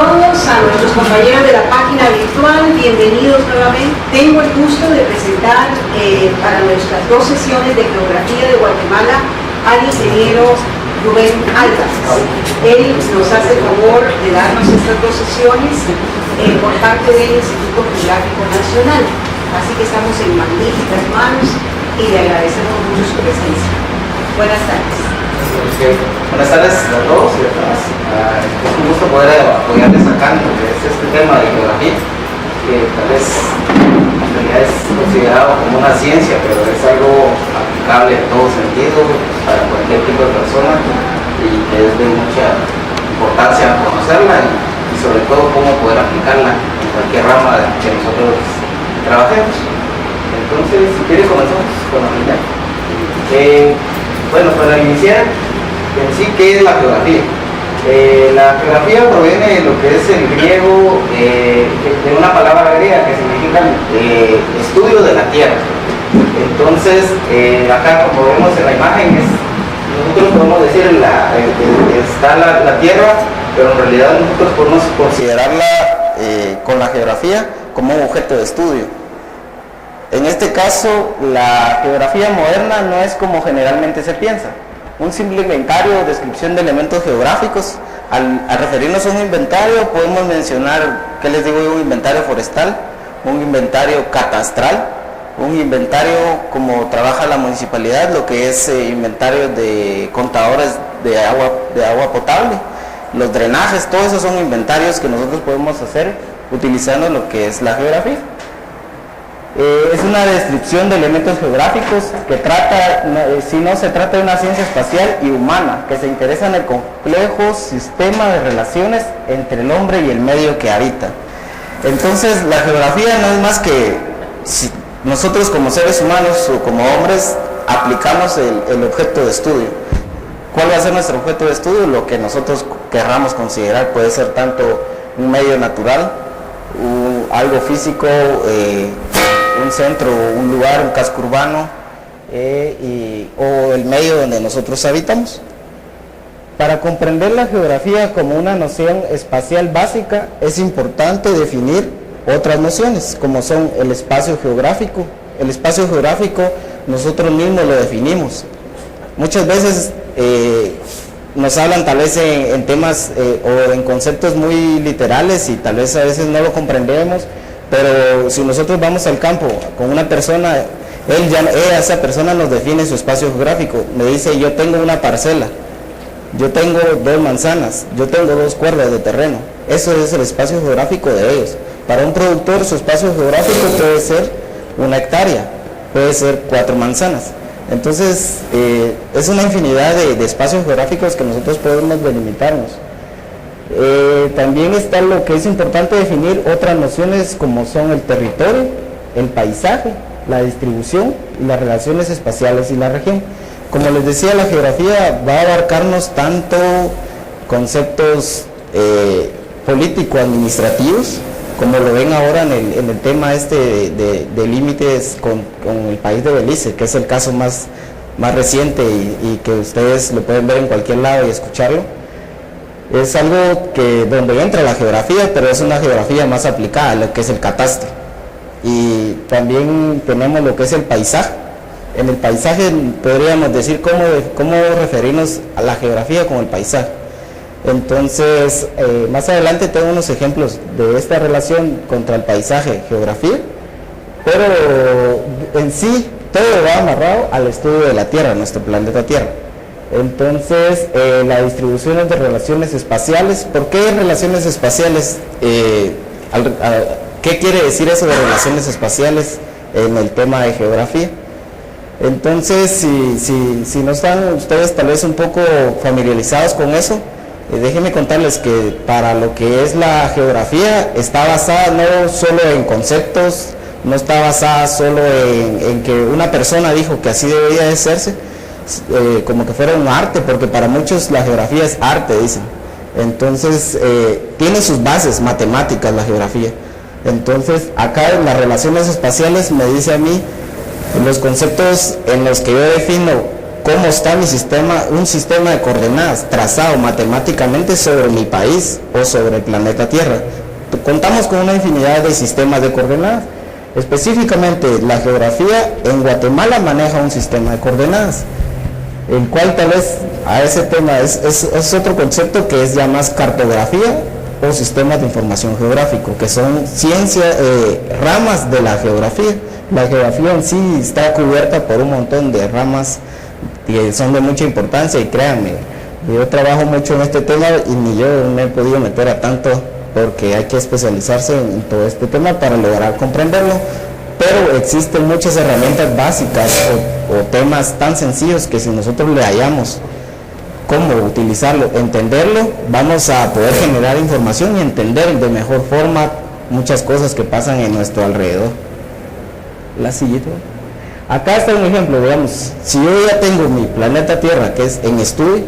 todos, a nuestros compañeros de la página virtual, bienvenidos nuevamente. Tengo el gusto de presentar para nuestras dos sesiones de geografía de Guatemala al ingeniero Rubén Algas. Él nos hace el favor de darnos estas dos sesiones por parte del Instituto Geográfico Nacional. Así que estamos en magníficas manos y le agradecemos mucho su presencia. Buenas tardes. Buenas tardes a todos y a todas. Es un gusto poder apoyarles acá en lo que es este tema de geografía, que tal vez en realidad es considerado como una ciencia, pero es algo aplicable en todo sentido para cualquier tipo de persona y que es de mucha importancia conocerla y sobre todo cómo poder aplicarla en cualquier rama que nosotros trabajemos. Entonces, si quieren, comenzamos con la primera. Bueno, para iniciar, en sí, ¿qué es la geografía? La geografía proviene de lo que es el griego, de una palabra griega que significa estudio de la tierra. Entonces, acá como vemos en la imagen, nosotros podemos decir está la tierra, pero en realidad nosotros podemos considerarla con la geografía como un objeto de estudio. En este caso, la geografía moderna no es como generalmente se piensa. Un simple inventario o descripción de elementos geográficos. Al referirnos a un inventario, podemos mencionar, ¿qué les digo yo? Un inventario forestal, un inventario catastral, un inventario como trabaja la municipalidad, lo que es inventario de contadores de agua potable, los drenajes, todos esos son inventarios que nosotros podemos hacer utilizando lo que es la geografía. Es una descripción de elementos geográficos que trata, si no se trata de una ciencia espacial y humana, que se interesa en el complejo sistema de relaciones entre el hombre y el medio que habita. Entonces, la geografía no es más que si nosotros como seres humanos o como hombres aplicamos el objeto de estudio. ¿Cuál va a ser nuestro objeto de estudio? Lo que nosotros querramos considerar. Puede ser tanto un medio natural, algo físico, un centro, un lugar, un casco urbano o el medio donde nosotros habitamos. Para comprender la geografía como una noción espacial básica es importante definir otras nociones como son el espacio geográfico. El espacio geográfico nosotros mismos lo definimos. Muchas veces nos hablan tal vez en temas o en conceptos muy literales y tal vez a veces no lo comprendemos. Pero si nosotros vamos al campo con una persona, esa persona nos define su espacio geográfico. Me dice, yo tengo una parcela, yo tengo 2 manzanas, yo tengo 2 cuerdas de terreno. Eso es el espacio geográfico de ellos. Para un productor su espacio geográfico puede ser 1 hectárea, puede ser 4 manzanas. Entonces es una infinidad de espacios geográficos que nosotros podemos delimitarnos. También está lo que es importante definir otras nociones como son el territorio, el paisaje, la distribución y las relaciones espaciales y la región. Como les decía, la geografía va a abarcarnos tanto conceptos político-administrativos, como lo ven ahora en el tema de límites con el país de Belice, que es el caso más reciente y que ustedes lo pueden ver en cualquier lado y escucharlo. Es algo donde entra la geografía, pero es una geografía más aplicada, lo que es el catastro. Y también tenemos lo que es el paisaje. En el paisaje podríamos decir cómo referirnos a la geografía como el paisaje. Entonces, más adelante tengo unos ejemplos de esta relación contra el paisaje, geografía, pero en sí todo va amarrado al estudio de la Tierra, nuestro planeta Tierra. Entonces, la distribución de relaciones espaciales. ¿Por qué relaciones espaciales? ¿Qué quiere decir eso de relaciones espaciales en el tema de geografía? Entonces, si no están ustedes tal vez un poco familiarizados con eso, déjenme contarles que para lo que es la geografía está basada no solo en conceptos, no está basada solo en que una persona dijo que así debería de hacerse, como que fuera un arte, porque para muchos la geografía es arte, dicen. Entonces tiene sus bases matemáticas la geografía. Entonces acá en las relaciones espaciales me dice a mí los conceptos en los que yo defino cómo está un sistema de coordenadas trazado matemáticamente sobre mi país o sobre el planeta Tierra. Contamos con una infinidad de sistemas de coordenadas. Específicamente, la geografía en Guatemala maneja un sistema de coordenadas, el cual tal vez a ese tema es otro concepto que es ya más cartografía o sistemas de información geográfico, que son ramas de la geografía. La geografía en sí está cubierta por un montón de ramas que son de mucha importancia, y créanme, yo trabajo mucho en este tema y ni yo me he podido meter a tanto, porque hay que especializarse en todo este tema para lograr comprenderlo, pero existen muchas herramientas básicas o temas tan sencillos que si nosotros le hallamos cómo utilizarlo, entenderlo, vamos a poder generar información y entender de mejor forma muchas cosas que pasan en nuestro alrededor. La siguiente. Acá está un ejemplo, digamos, si yo ya tengo mi planeta Tierra, que es en estudio,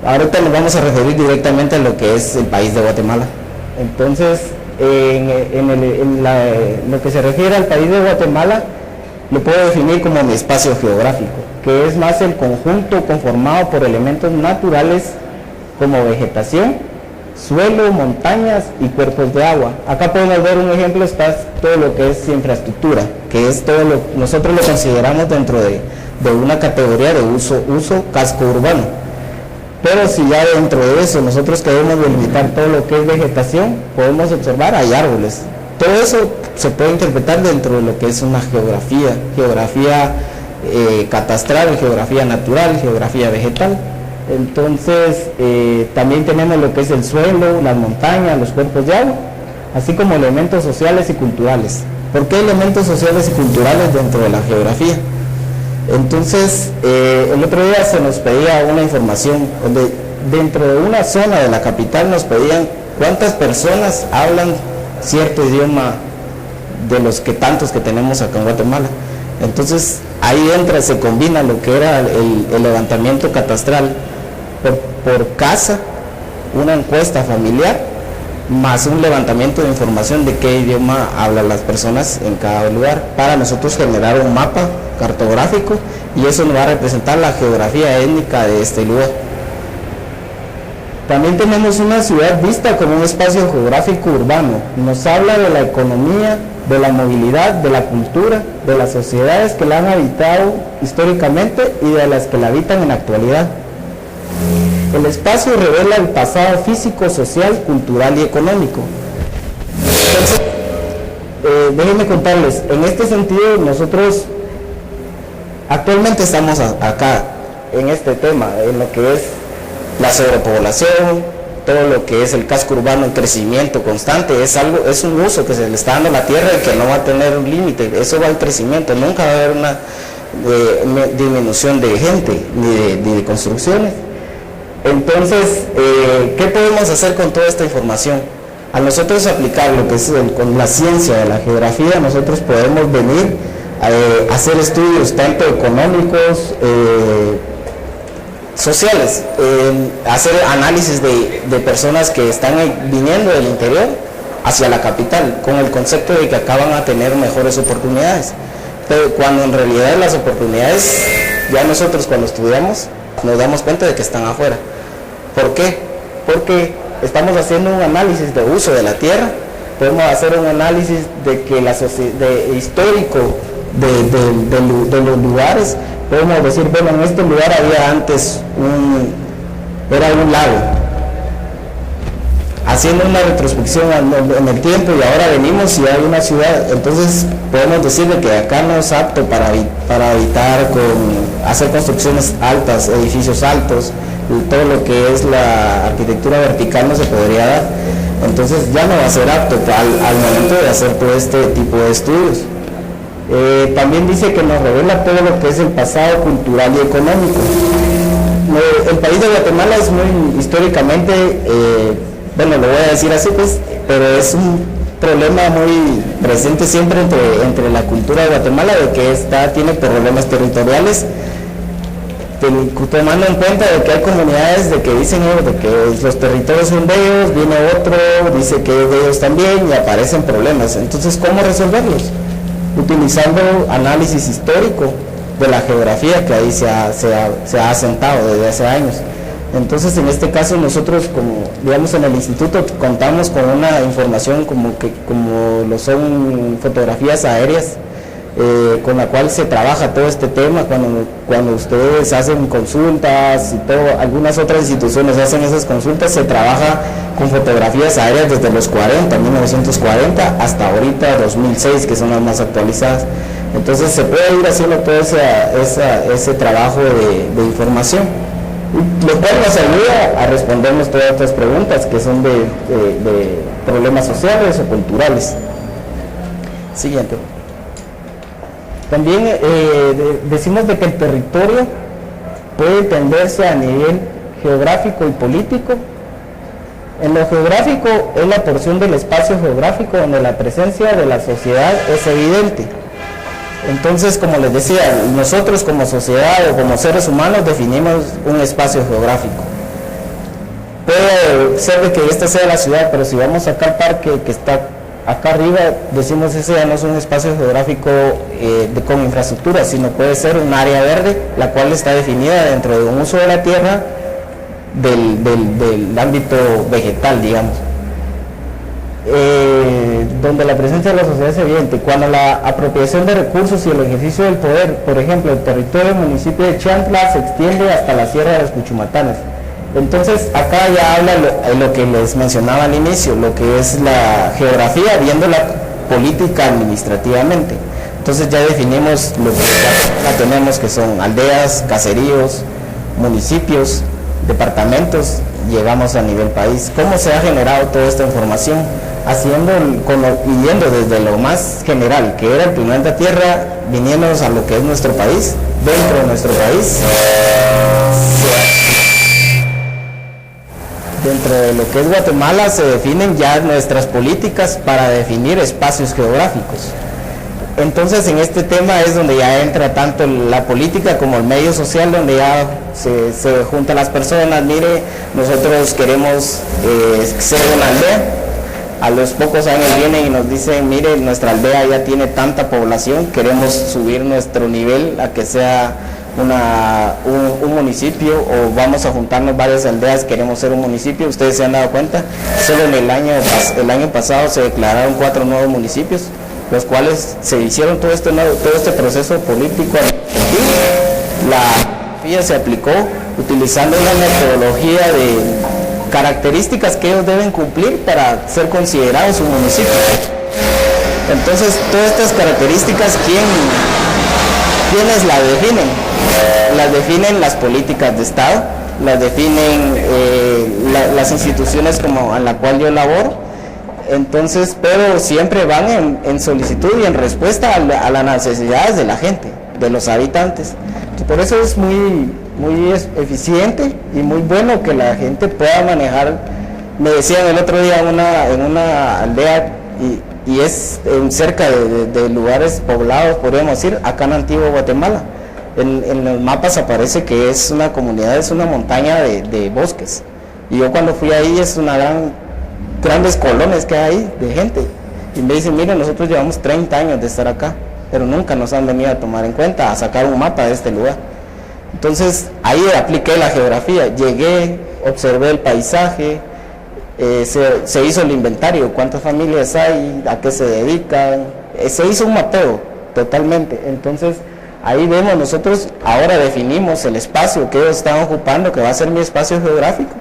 ahorita nos vamos a referir directamente a lo que es el país de Guatemala. Entonces, lo que se refiere al país de Guatemala, lo puedo definir como mi espacio geográfico, que es más el conjunto conformado por elementos naturales como vegetación, suelo, montañas y cuerpos de agua. Acá podemos ver un ejemplo, está todo lo que es infraestructura, que es todo lo que nosotros lo consideramos dentro de una categoría de uso casco urbano. Pero si ya dentro de eso nosotros queremos delimitar todo lo que es vegetación, podemos observar, hay árboles. Todo eso se puede interpretar dentro de lo que es una geografía catastral, geografía natural, geografía vegetal. Entonces, también tenemos lo que es el suelo, las montañas, los cuerpos de agua, así como elementos sociales y culturales. ¿Por qué elementos sociales y culturales dentro de la geografía? Entonces, el otro día se nos pedía una información donde dentro de una zona de la capital nos pedían cuántas personas hablan cierto idioma de los tantos que tenemos acá en Guatemala. Entonces, ahí se combina lo que era el levantamiento catastral por casa, una encuesta familiar, más un levantamiento de información de qué idioma hablan las personas en cada lugar, para nosotros generar un mapa cartográfico, y eso nos va a representar la geografía étnica de este lugar. También tenemos una ciudad vista como un espacio geográfico urbano. Nos habla de la economía, de la movilidad, de la cultura, de las sociedades que la han habitado históricamente y de las que la habitan en la actualidad. El espacio revela el pasado físico, social, cultural y económico. Entonces, déjenme contarles, en este sentido nosotros actualmente estamos acá en este tema, en lo que es la sobrepoblación, todo lo que es el casco urbano en crecimiento constante, es un uso que se le está dando a la tierra y que no va a tener un límite, eso va al crecimiento, nunca va a haber una disminución de gente ni de construcciones. Entonces, ¿qué podemos hacer con toda esta información? A nosotros aplicar lo que es con la ciencia de la geografía, nosotros podemos venir a hacer estudios tanto económicos, sociales, hacer análisis de personas que están viniendo del interior hacia la capital, con el concepto de que acá van a tener mejores oportunidades, pero cuando en realidad las oportunidades, ya nosotros cuando estudiamos, nos damos cuenta de que están afuera. ¿Por qué? Porque estamos haciendo un análisis de uso de la tierra, podemos hacer un análisis de que histórico de los lugares, podemos decir, bueno, en este lugar había antes era un lago. Haciendo una retrospección en el tiempo, y ahora venimos y hay una ciudad, entonces podemos decirle que acá no es apto para habitar, hacer construcciones altas, edificios altos, y todo lo que es la arquitectura vertical no se podría dar. Entonces ya no va a ser apto al momento de hacer todo este tipo de estudios. También dice que nos revela todo lo que es el pasado cultural y económico. El país de Guatemala es muy históricamente, bueno, lo voy a decir así pues, pero es un problema muy presente siempre entre la cultura de Guatemala, de que tiene problemas territoriales, tomando en cuenta de que hay comunidades de que dicen de que los territorios son de ellos, viene otro, dice que es de ellos también, y aparecen problemas. Entonces, ¿cómo resolverlos? Utilizando análisis histórico de la geografía que ahí se ha asentado desde hace años. Entonces, en este caso, nosotros, como digamos en el instituto, contamos con una información como lo son fotografías aéreas, con la cual se trabaja todo este tema. Cuando ustedes hacen consultas y todo, algunas otras instituciones hacen esas consultas, se trabaja con fotografías aéreas desde los 1940 hasta ahorita 2006, que son las más actualizadas. Entonces se puede ir haciendo todo ese trabajo de información, lo cual nos ayuda a respondernos todas estas preguntas que son de problemas sociales o culturales. Siguiente. También decimos de que el territorio puede entenderse a nivel geográfico y político. En lo geográfico es la porción del espacio geográfico donde la presencia de la sociedad es evidente. Entonces, como les decía, nosotros como sociedad o como seres humanos definimos un espacio geográfico. Puede ser de que esta sea la ciudad, pero si vamos acá al parque que está acá arriba, decimos ese ya no es un espacio geográfico con infraestructura, sino puede ser un área verde, la cual está definida dentro de un uso de la tierra del ámbito vegetal, digamos. Donde la presencia de la sociedad es evidente. Cuando la apropiación de recursos y el ejercicio del poder, por ejemplo, el territorio del municipio de Chantla se extiende hasta la Sierra de los Cuchumatanes. Entonces, acá ya habla lo que les mencionaba al inicio, lo que es la geografía, viendo la política administrativamente. Entonces ya definimos lo que ya tenemos, que son aldeas, caseríos, municipios, departamentos, llegamos a nivel país. ¿Cómo se ha generado toda esta información? Yendo desde lo más general, que era el planeta Tierra, viniéndonos a lo que es nuestro país. Dentro de nuestro país, dentro de lo que es Guatemala, se definen ya nuestras políticas para definir espacios geográficos. Entonces, en este tema es donde ya entra tanto la política como el medio social, donde ya se juntan las personas. Mire, nosotros queremos ser una aldea. A los pocos años vienen y nos dicen, mire, nuestra aldea ya tiene tanta población, queremos subir nuestro nivel a que sea un municipio, o vamos a juntarnos varias aldeas, queremos ser un municipio. Ustedes se han dado cuenta, solo en el año pasado se declararon 4 nuevos municipios, los cuales se hicieron todo este proceso político. La geografía se aplicó utilizando una metodología de características que ellos deben cumplir para ser considerados un municipio. Entonces, todas estas características, ¿quiénes las definen? Las definen las políticas de Estado, las definen las instituciones como en la cual yo laboro. Entonces, pero siempre van en solicitud y en respuesta a las necesidades de la gente, de los habitantes. Y por eso es muy eficiente y muy bueno que la gente pueda manejar. Me decían el otro día en una aldea, y es cerca de lugares poblados, podríamos decir, acá en Antiguo Guatemala. En los mapas aparece que es una comunidad, es una montaña de bosques. Y yo cuando fui ahí, es grandes colones que hay ahí de gente. Y me dicen, miren, nosotros llevamos 30 años de estar acá, pero nunca nos han venido a tomar en cuenta, a sacar un mapa de este lugar. Entonces ahí apliqué la geografía, llegué, observé el paisaje, se hizo el inventario, cuántas familias hay, a qué se dedican, se hizo un mapeo totalmente. Entonces ahí vemos, nosotros ahora definimos el espacio que ellos están ocupando, que va a ser mi espacio geográfico.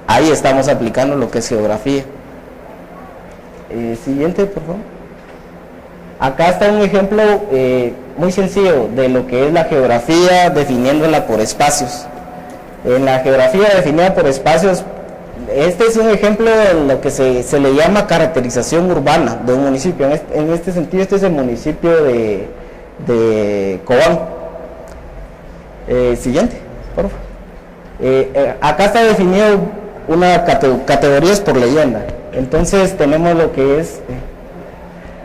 Ahí estamos aplicando lo que es geografía. Siguiente, por favor. Acá está un ejemplo muy sencillo de lo que es la geografía, definiéndola por espacios. En la geografía definida por espacios, este es un ejemplo de lo que se le llama caracterización urbana de un municipio. En este sentido, este es el municipio de Cobán. Siguiente, por favor. Acá está definido una categorías por leyenda. Entonces tenemos lo que es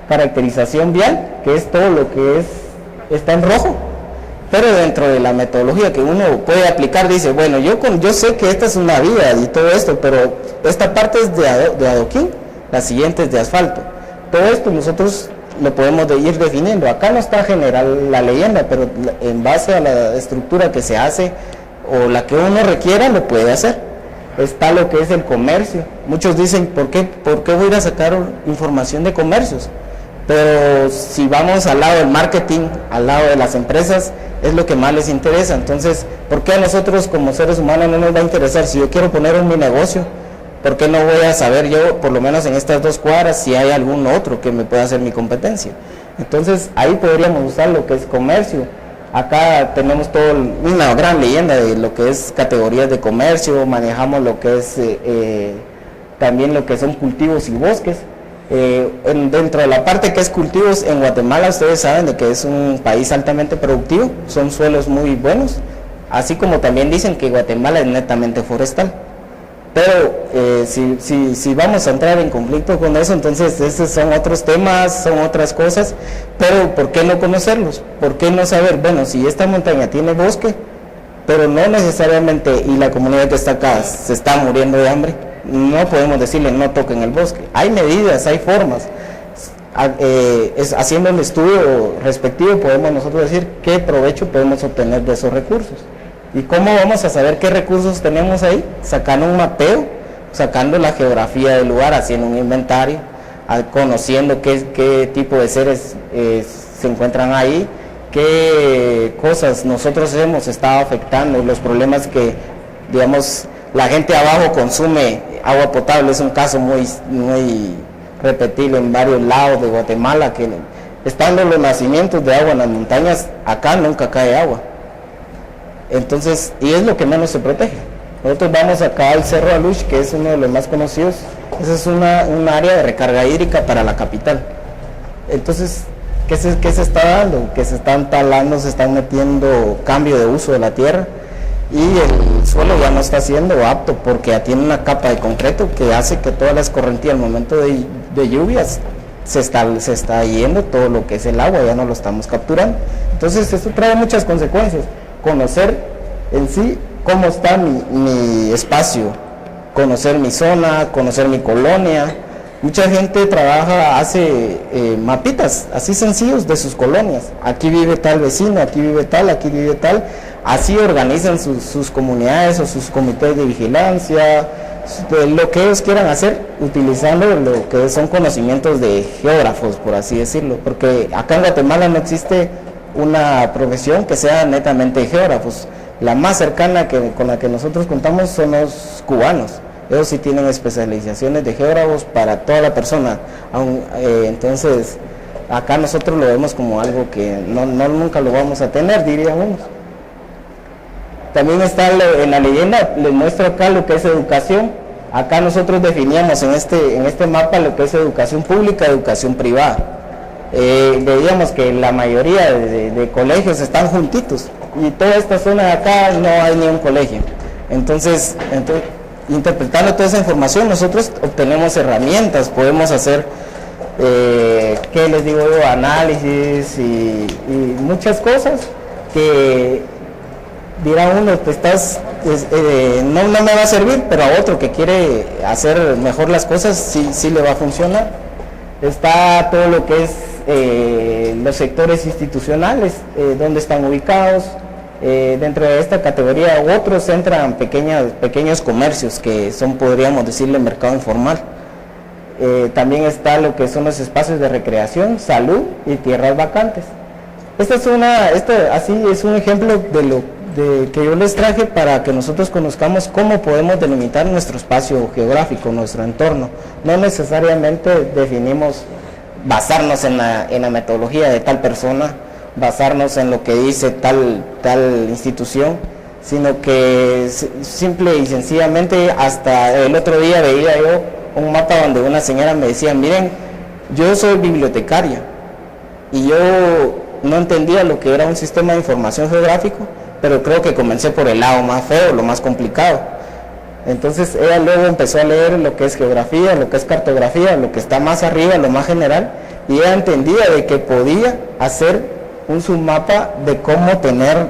caracterización vial, que es todo lo que está en rojo, pero dentro de la metodología que uno puede aplicar, dice, bueno, yo sé que esta es una vía y todo esto, pero esta parte es de adoquín, la siguiente es de asfalto. Todo esto nosotros lo podemos ir definiendo. Acá no está general la leyenda, pero en base a la estructura que se hace o la que uno requiera, lo puede hacer. Está lo que es el comercio. Muchos dicen, ¿por qué voy a ir a sacar información de comercios? Pero si vamos al lado del marketing, al lado de las empresas, es lo que más les interesa. Entonces, ¿por qué a nosotros como seres humanos no nos va a interesar? Si yo quiero poner mi negocio, ¿por qué no voy a saber yo, por lo menos en estas 2 cuadras, si hay algún otro que me pueda hacer mi competencia? Entonces, ahí podríamos usar lo que es comercio. Acá tenemos una gran leyenda de lo que es categorías de comercio, manejamos lo que es también lo que son cultivos y bosques. Dentro de la parte que es cultivos, en Guatemala ustedes saben de que es un país altamente productivo, son suelos muy buenos, así como también dicen que Guatemala es netamente forestal. Pero si vamos a entrar en conflicto con eso, entonces esos son otros temas, son otras cosas, pero ¿por qué no conocerlos? ¿Por qué no saber? Bueno, si esta montaña tiene bosque, pero no necesariamente, y la comunidad que está acá se está muriendo de hambre, no podemos decirle no toquen el bosque. Hay medidas, hay formas. Haciendo el estudio respectivo podemos nosotros decir qué provecho podemos obtener de esos recursos. ¿Y cómo vamos a saber qué recursos tenemos ahí? Sacando un mapeo, sacando la geografía del lugar, haciendo un inventario, conociendo qué tipo de seres se encuentran ahí, qué cosas nosotros hemos estado afectando, los problemas que, digamos, la gente abajo consume agua potable. Es un caso muy repetible en varios lados de Guatemala, que estando los nacimientos de agua en las montañas, acá nunca cae agua. Entonces, y es lo que menos se protege. Nosotros vamos acá al Cerro Aluche, que es uno de los más conocidos. Esa es un área de recarga hídrica para la capital. Entonces, ¿qué se está dando? Que se están talando, se están metiendo cambio de uso de la tierra, y el suelo ya no está siendo apto porque ya tiene una capa de concreto que hace que todas las correntías al momento de lluvias se está yendo todo lo que es el agua, ya no lo estamos capturando. Entonces esto trae muchas consecuencias. Conocer en sí cómo está mi espacio, conocer mi zona, conocer mi colonia. Mucha gente hace mapitas así sencillos de sus colonias. Aquí vive tal vecino, aquí vive tal, aquí vive tal. Así organizan sus comunidades o sus comités de vigilancia, lo que ellos quieran hacer, utilizando lo que son conocimientos de geógrafos, por así decirlo. Porque acá en Guatemala no existe una profesión que sea netamente de geógrafos. La más cercana con la que nosotros contamos son los cubanos. Ellos sí tienen especializaciones de geógrafos para toda la persona. Entonces, acá nosotros lo vemos como algo que nunca lo vamos a tener, diríamos. También está en la leyenda, les muestro acá lo que es educación. Acá nosotros definíamos en este mapa lo que es educación pública, educación privada. Veíamos que la mayoría de colegios están juntitos, y toda esta zona de acá no hay ni un colegio. Entonces interpretando toda esa información, nosotros obtenemos herramientas, podemos hacer, ¿qué les digo yo? Análisis y muchas cosas que dirá uno, pues no me va a servir, pero a otro que quiere hacer mejor las cosas, sí le va a funcionar. Está todo lo que es los sectores institucionales, donde están ubicados. Dentro de esta categoría otros entran pequeños comercios que son, podríamos decirle, mercado informal. También está lo que son los espacios de recreación, salud y tierras vacantes. Así es un ejemplo de que yo les traje para que nosotros conozcamos cómo podemos delimitar nuestro espacio geográfico, nuestro entorno. No necesariamente definimos basarnos en la metodología de tal persona, basarnos en lo que dice tal institución, sino que simple y sencillamente, hasta el otro día veía yo un mapa donde una señora me decía, miren, yo soy bibliotecaria y yo no entendía lo que era un sistema de información geográfico, pero creo que comencé por el lado más feo, lo más complicado. Entonces ella luego empezó a leer lo que es geografía, lo que es cartografía, lo que está más arriba, lo más general, y ella entendía de que podía hacer un submapa de cómo tener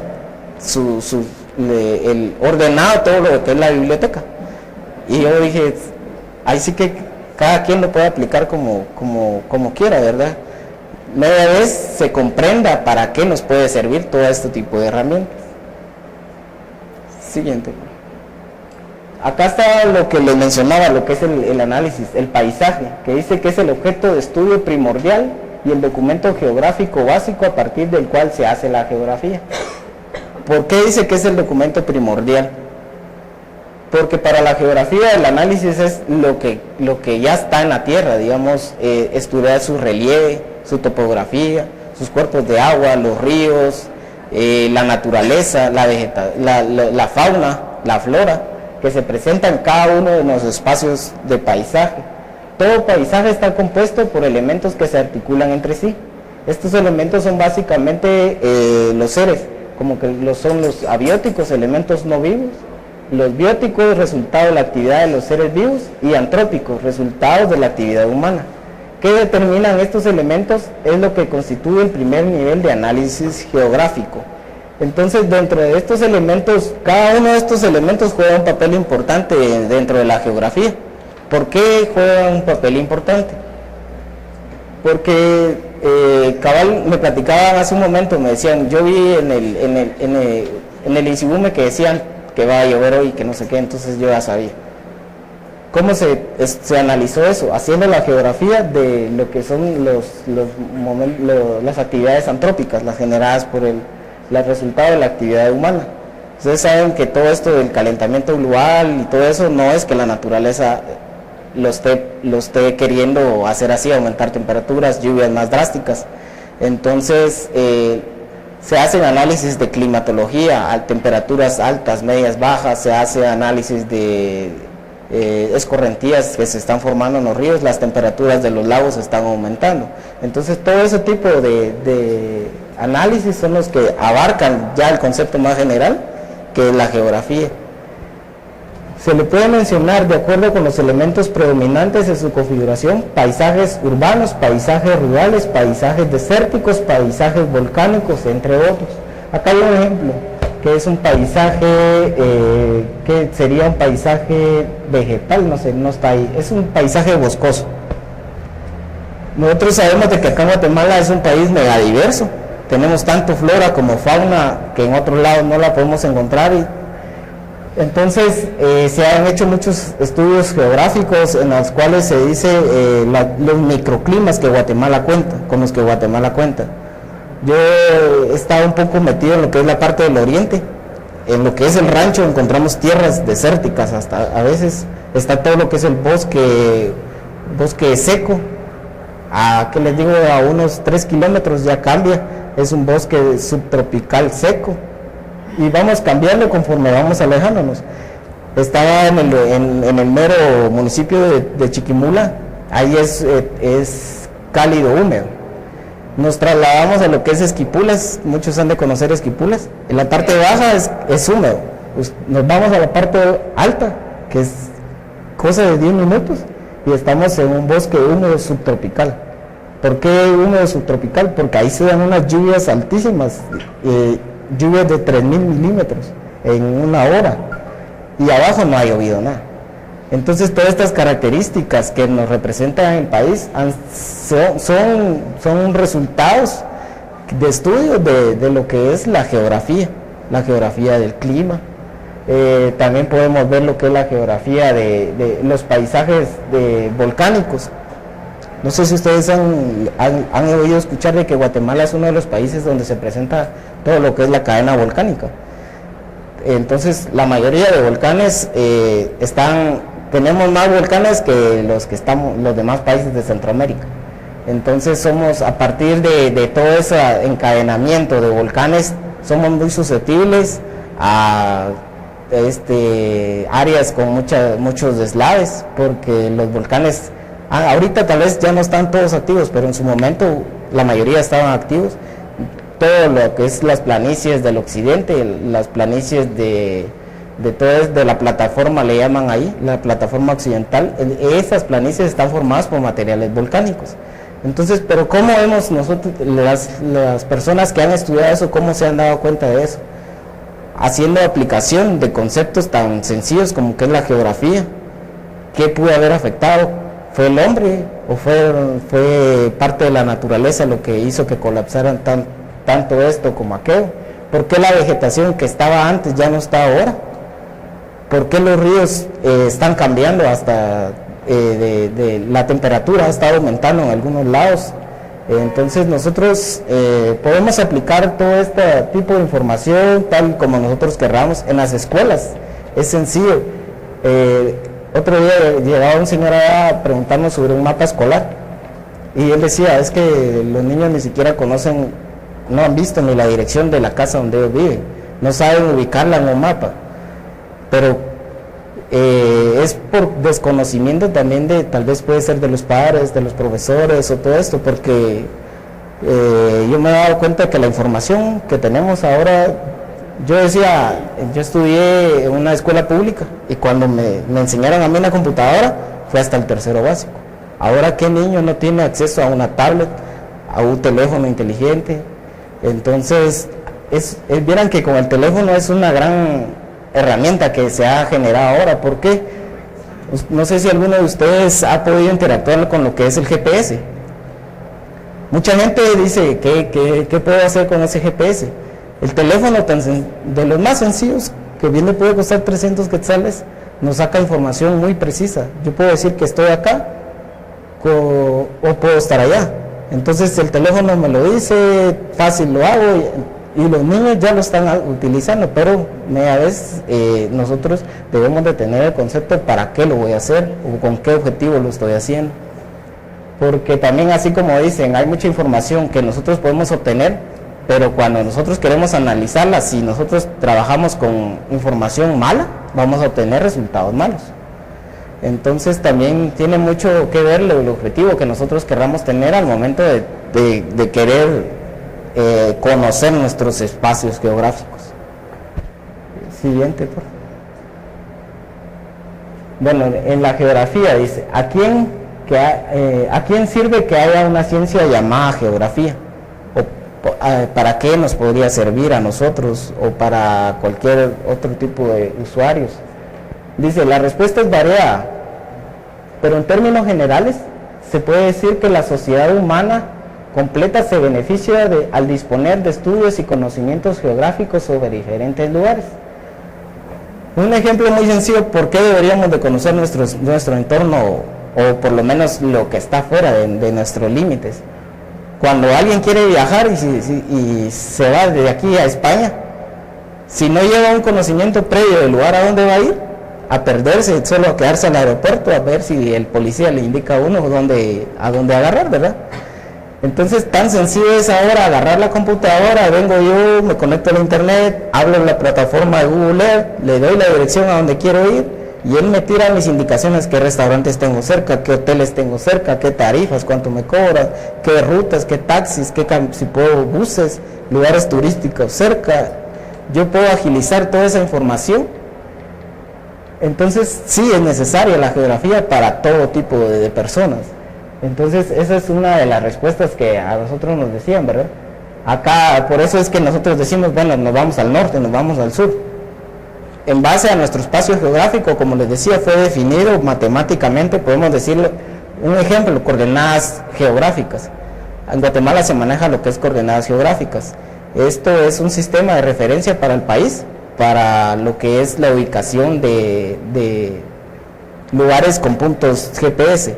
el ordenado todo lo que es la biblioteca. Y yo dije, ahí sí que cada quien lo puede aplicar como quiera, ¿verdad? media vez se comprenda para qué nos puede servir todo este tipo de herramientas. Siguiente. Acá está lo que les mencionaba, lo que es el análisis, el paisaje, que dice que es el objeto de estudio primordial y el documento geográfico básico a partir del cual se hace la geografía. ¿Por qué dice que es el documento primordial? Porque para la geografía el análisis es lo que ya está en la tierra, digamos, estudiar su relieve, su topografía, sus cuerpos de agua, los ríos, la naturaleza, la fauna, la flora, que se presenta en cada uno de los espacios de paisaje. Todo paisaje está compuesto por elementos que se articulan entre sí. Estos elementos son básicamente los seres, como que son los abióticos, elementos no vivos, los bióticos, resultado de la actividad de los seres vivos, y antrópicos, resultados de la actividad humana. ¿Qué determinan estos elementos? Es lo que constituye el primer nivel de análisis geográfico. Entonces, dentro de estos elementos, cada uno de estos elementos juega un papel importante dentro de la geografía. ¿Por qué juega un papel importante? Porque cabal me platicaban hace un momento, me decían, yo vi en el Insibume que decían que va a llover hoy, que no sé qué, entonces yo ya sabía. ¿Cómo se analizó eso? Haciendo la geografía de lo que son las actividades antrópicas, las generadas por el resultado de la actividad humana. Ustedes saben que todo esto del calentamiento global y todo eso no es que la naturaleza lo esté queriendo hacer así, aumentar temperaturas, lluvias más drásticas. Entonces se hacen análisis de climatología, a temperaturas altas, medias, bajas, se hace análisis de escorrentías que se están formando en los ríos, las temperaturas de los lagos están aumentando. Entonces todo ese tipo de análisis son los que abarcan ya el concepto más general, que es la geografía. Se le puede mencionar, de acuerdo con los elementos predominantes de su configuración, paisajes urbanos, paisajes rurales, paisajes desérticos, paisajes volcánicos, entre otros. Acá hay un ejemplo, que es un paisaje, que sería un paisaje vegetal, no sé, no está ahí, es un paisaje boscoso. Nosotros sabemos de que acá en Guatemala es un país megadiverso, tenemos tanto flora como fauna que en otros lados no la podemos encontrar. Entonces se han hecho muchos estudios geográficos en los cuales se dice los microclimas que Guatemala cuenta, con los que Guatemala cuenta. Yo he estado un poco metido en lo que es la parte del oriente, en lo que es el rancho encontramos tierras desérticas, hasta a veces está todo lo que es el bosque seco, que les digo, a unos 3 kilómetros ya cambia, es un bosque subtropical seco, y vamos cambiando conforme vamos alejándonos. Estaba en el mero municipio de Chiquimula, ahí es cálido húmedo. Nos trasladamos a lo que es Esquipulas, muchos han de conocer Esquipulas, en la parte baja es húmedo, nos vamos a la parte alta, que es cosa de 10 minutos, y estamos en un bosque húmedo subtropical. ¿Por qué húmedo subtropical? Porque ahí se dan unas lluvias altísimas, lluvias de 3.000 milímetros en una hora, y abajo no ha llovido nada. Entonces todas estas características que nos representan el país son resultados de estudio de lo que es la geografía del clima. También podemos ver lo que es la geografía de los paisajes volcánicos. No sé si ustedes han oído escuchar de que Guatemala es uno de los países donde se presenta todo lo que es la cadena volcánica. Entonces la mayoría de volcanes tenemos más volcanes que los demás países de Centroamérica. Entonces somos, a partir de todo ese encadenamiento de volcanes, somos muy susceptibles a áreas con muchos deslaves, porque los volcanes ahorita tal vez ya no están todos activos, pero en su momento la mayoría estaban activos. Todo lo que es las planicies del occidente, las planicies de la plataforma, le llaman ahí, la plataforma occidental, esas planicies están formadas por materiales volcánicos. Entonces, pero ¿cómo hemos nosotros, las personas que han estudiado eso, cómo se han dado cuenta de eso? Haciendo aplicación de conceptos tan sencillos como que es la geografía. ¿Qué pudo haber afectado? Fue el hombre. o fue parte de la naturaleza lo que hizo que colapsaran tanto esto como aquello? ¿Por qué la vegetación que estaba antes ya no está ahora? ¿Por qué los ríos están cambiando hasta de la temperatura ha estado aumentando en algunos lados? Entonces nosotros podemos aplicar todo este tipo de información tal como nosotros querramos en las escuelas. Es sencillo. Otro día llegaba un señor a preguntarnos sobre un mapa escolar y él decía, es que los niños ni siquiera conocen, no han visto ni la dirección de la casa donde ellos viven, no saben ubicarla en un mapa, pero es por desconocimiento también tal vez puede ser de los padres, de los profesores o todo esto, porque yo me he dado cuenta que la información que tenemos ahora, yo estudié en una escuela pública y cuando me enseñaron a mí la computadora fue hasta el tercero básico. Ahora, ¿qué niño no tiene acceso a una tablet, a un teléfono inteligente? Entonces, vieran que con el teléfono es una gran herramienta que se ha generado ahora. ¿Por qué? No sé si alguno de ustedes ha podido interactuar con lo que es el GPS. Mucha gente dice, ¿qué puedo hacer con ese GPS? El teléfono de los más sencillos, que bien le puede costar 300 quetzales, nos saca información muy precisa. Yo puedo decir que estoy acá o puedo estar allá. Entonces el teléfono me lo dice, fácil lo hago y los niños ya lo están utilizando, pero a veces nosotros debemos de tener el concepto de para qué lo voy a hacer o con qué objetivo lo estoy haciendo. Porque también, así como dicen, hay mucha información que nosotros podemos obtener, pero cuando nosotros queremos analizarla, si nosotros trabajamos con información mala, vamos a obtener resultados malos. Entonces también tiene mucho que ver el objetivo que nosotros querramos tener al momento de querer conocer nuestros espacios geográficos. Siguiente, por favor. Bueno, en la geografía dice, ¿a quién sirve que haya una ciencia llamada geografía? ¿Para qué nos podría servir a nosotros o para cualquier otro tipo de usuarios? Dice, la respuesta es variada, pero en términos generales se puede decir que la sociedad humana completa se beneficia al disponer de estudios y conocimientos geográficos sobre diferentes lugares. Un ejemplo muy sencillo, ¿por qué deberíamos de conocer nuestro entorno o por lo menos lo que está fuera de nuestros límites? Cuando alguien quiere viajar y se va de aquí a España, si no lleva un conocimiento previo del lugar a dónde va a ir, a perderse, solo a quedarse al aeropuerto a ver si el policía le indica a uno a dónde agarrar, ¿verdad? Entonces, tan sencillo es ahora agarrar la computadora, vengo yo, me conecto a la internet, hablo en la plataforma de Google Earth, le doy la dirección a donde quiero ir y él me tira mis indicaciones, qué restaurantes tengo cerca, qué hoteles tengo cerca, qué tarifas, cuánto me cobran, qué rutas, qué taxis, si puedo buses, lugares turísticos cerca. Yo puedo agilizar toda esa información. Entonces, sí es necesaria la geografía para todo tipo de personas. Entonces, esa es una de las respuestas que a nosotros nos decían, ¿verdad? Acá, por eso es que nosotros decimos, bueno, nos vamos al norte, nos vamos al sur. En base a nuestro espacio geográfico, como les decía, fue definido matemáticamente, podemos decirle, un ejemplo, coordenadas geográficas. En Guatemala se maneja lo que es coordenadas geográficas. Esto es un sistema de referencia para el país, para lo que es la ubicación de lugares con puntos GPS.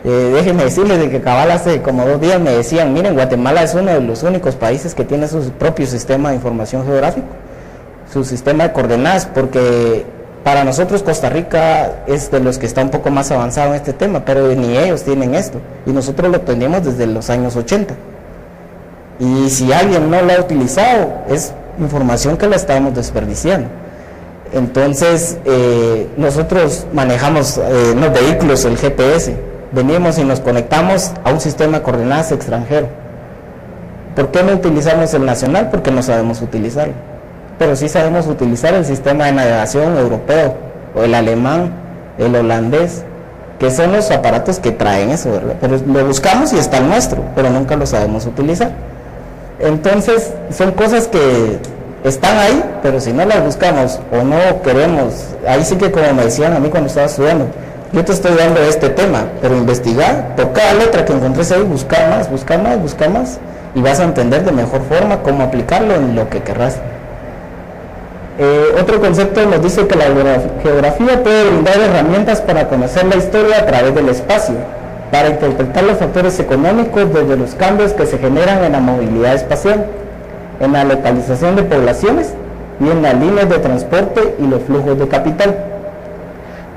Déjenme decirles de que cabal hace como 2 días me decían, miren, Guatemala es uno de los únicos países que tiene su propio sistema de información geográfico, su sistema de coordenadas, porque para nosotros Costa Rica es de los que está un poco más avanzado en este tema, pero ni ellos tienen esto, y nosotros lo tenemos desde los años 80. Y si alguien no lo ha utilizado, es información que la estamos desperdiciando. Entonces, nosotros manejamos en los vehículos el GPS, venimos y nos conectamos a un sistema de coordenadas extranjero. ¿Por qué no utilizamos el nacional? Porque no sabemos utilizarlo. Pero sí sabemos utilizar el sistema de navegación europeo, o el alemán, el holandés, que son los aparatos que traen eso, ¿verdad? Pero lo buscamos y está el nuestro, pero nunca lo sabemos utilizar. Entonces, son cosas que están ahí, pero si no las buscamos o no queremos, ahí sí que como me decían a mí cuando estaba estudiando, yo te estoy dando este tema, pero investigar por cada letra que encontres ahí, buscar más, y vas a entender de mejor forma cómo aplicarlo en lo que querrás. Otro concepto nos dice que la geografía puede brindar herramientas para conocer la historia a través del espacio, para interpretar los factores económicos desde los cambios que se generan en la movilidad espacial, en la localización de poblaciones y en las líneas de transporte y los flujos de capital.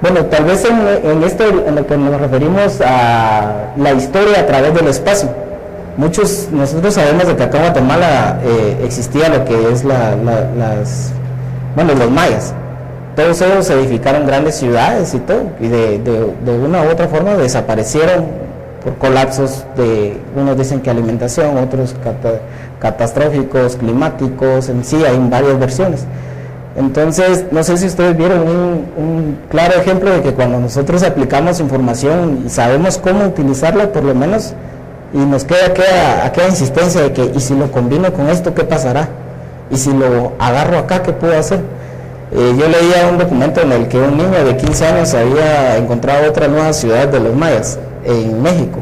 Bueno, tal vez en esto en lo que nos referimos a la historia a través del espacio. Nosotros sabemos de que acá en Guatemala existía lo que es los mayas. Todos ellos edificaron grandes ciudades y todo, y de una u otra forma desaparecieron por colapsos unos dicen que alimentación, otros catastróficos, climáticos, en sí hay varias versiones. Entonces, no sé si ustedes vieron un claro ejemplo de que cuando nosotros aplicamos información y sabemos cómo utilizarla, por lo menos, y nos queda aquella insistencia de que, ¿y si lo combino con esto, qué pasará? ¿Y si lo agarro acá, qué puedo hacer? Yo leía un documento en el que un niño de 15 años había encontrado otra nueva ciudad de los mayas, en México.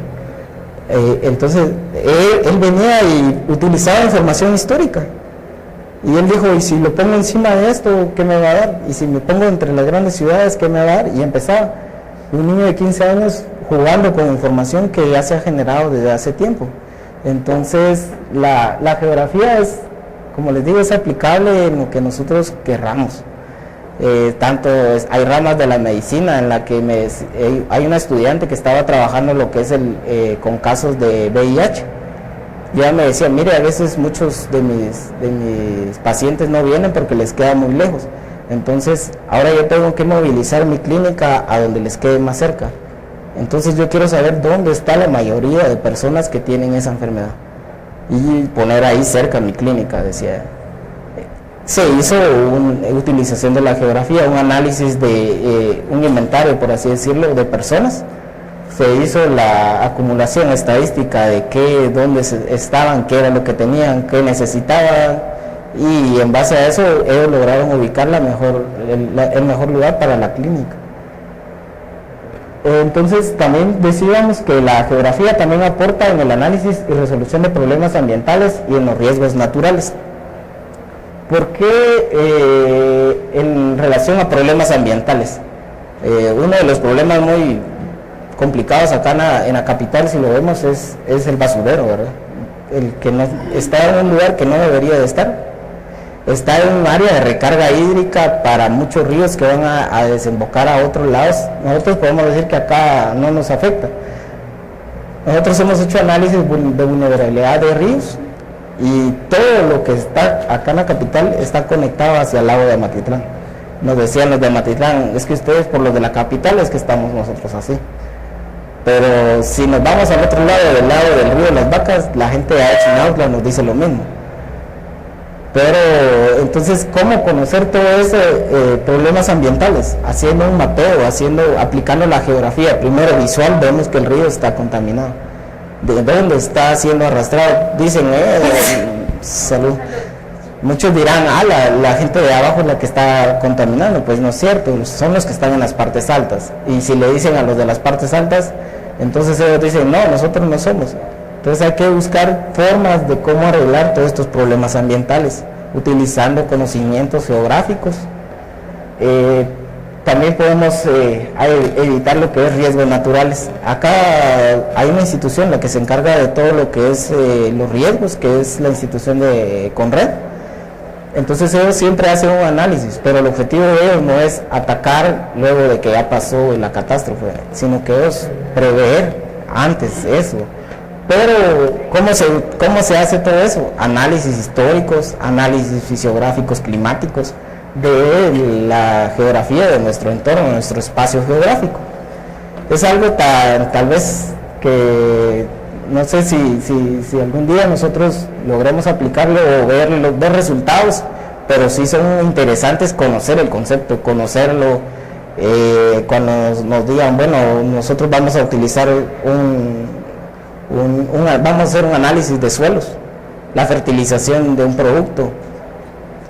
Entonces, él venía y utilizaba información histórica. Y él dijo, ¿y si lo pongo encima de esto, qué me va a dar? ¿Y si me pongo entre las grandes ciudades, qué me va a dar? Y empezaba un niño de 15 años jugando con información que ya se ha generado desde hace tiempo. Entonces, la geografía es, como les digo, es aplicable en lo que nosotros querramos. Hay ramas de la medicina en la que hay una estudiante que estaba trabajando lo que es con casos de VIH. Ya me decía, mire, a veces muchos de mis pacientes no vienen porque les queda muy lejos. Entonces, ahora yo tengo que movilizar mi clínica a donde les quede más cerca. Entonces, yo quiero saber dónde está la mayoría de personas que tienen esa enfermedad y poner ahí cerca mi clínica, decía. Se hizo una utilización de la geografía, un análisis de un inventario, por así decirlo, de personas. Se hizo la acumulación estadística de dónde estaban, qué era lo que tenían, qué necesitaban, y en base a eso ellos lograron ubicar el mejor lugar para la clínica. Entonces también decíamos que la geografía también aporta en el análisis y resolución de problemas ambientales y en los riesgos naturales. ¿Por qué en relación a problemas ambientales? Uno de los problemas muy complicados acá en la capital, si lo vemos, es el basurero, ¿verdad? El que no está en un lugar que no debería de estar. Está en un área de recarga hídrica para muchos ríos que van a desembocar a otros lados. Nosotros podemos decir que acá no nos afecta. Nosotros hemos hecho análisis de vulnerabilidad de ríos y todo lo que está acá en la capital está conectado hacia el lago de Amatitlán. Nos decían los de Amatitlán, es que ustedes por los de la capital es que estamos nosotros así. Pero si nos vamos al otro lado, del lado del río de las Vacas, la gente de Achinautla nos dice lo mismo. Pero entonces, ¿cómo conocer todo eso? Problemas ambientales, haciendo un mapeo, aplicando la geografía. Primero visual, vemos que el río está contaminado. ¿De dónde está siendo arrastrado? Dicen, salud. Muchos dirán, la gente de abajo es la que está contaminando. Pues no es cierto, son los que están en las partes altas. Y si le dicen a los de las partes altas, entonces ellos dicen, no, nosotros no somos. Entonces hay que buscar formas de cómo arreglar todos estos problemas ambientales, utilizando conocimientos geográficos. También podemos evitar lo que es riesgos naturales. Acá hay una institución la que se encarga de todo lo que es los riesgos, que es la institución de Conred. Entonces ellos siempre hacen un análisis, pero el objetivo de ellos no es atacar luego de que ya pasó la catástrofe, sino que ellos prever antes eso. Pero ¿cómo se hace todo eso? Análisis históricos, análisis fisiográficos, climáticos, de la geografía de nuestro entorno, de nuestro espacio geográfico. Es algo tal vez que no sé si algún día nosotros logremos aplicarlo o ver resultados, pero sí son interesantes conocer el concepto, conocerlo. Cuando nos digan, bueno, nosotros vamos a utilizar vamos a hacer un análisis de suelos, la fertilización de un producto.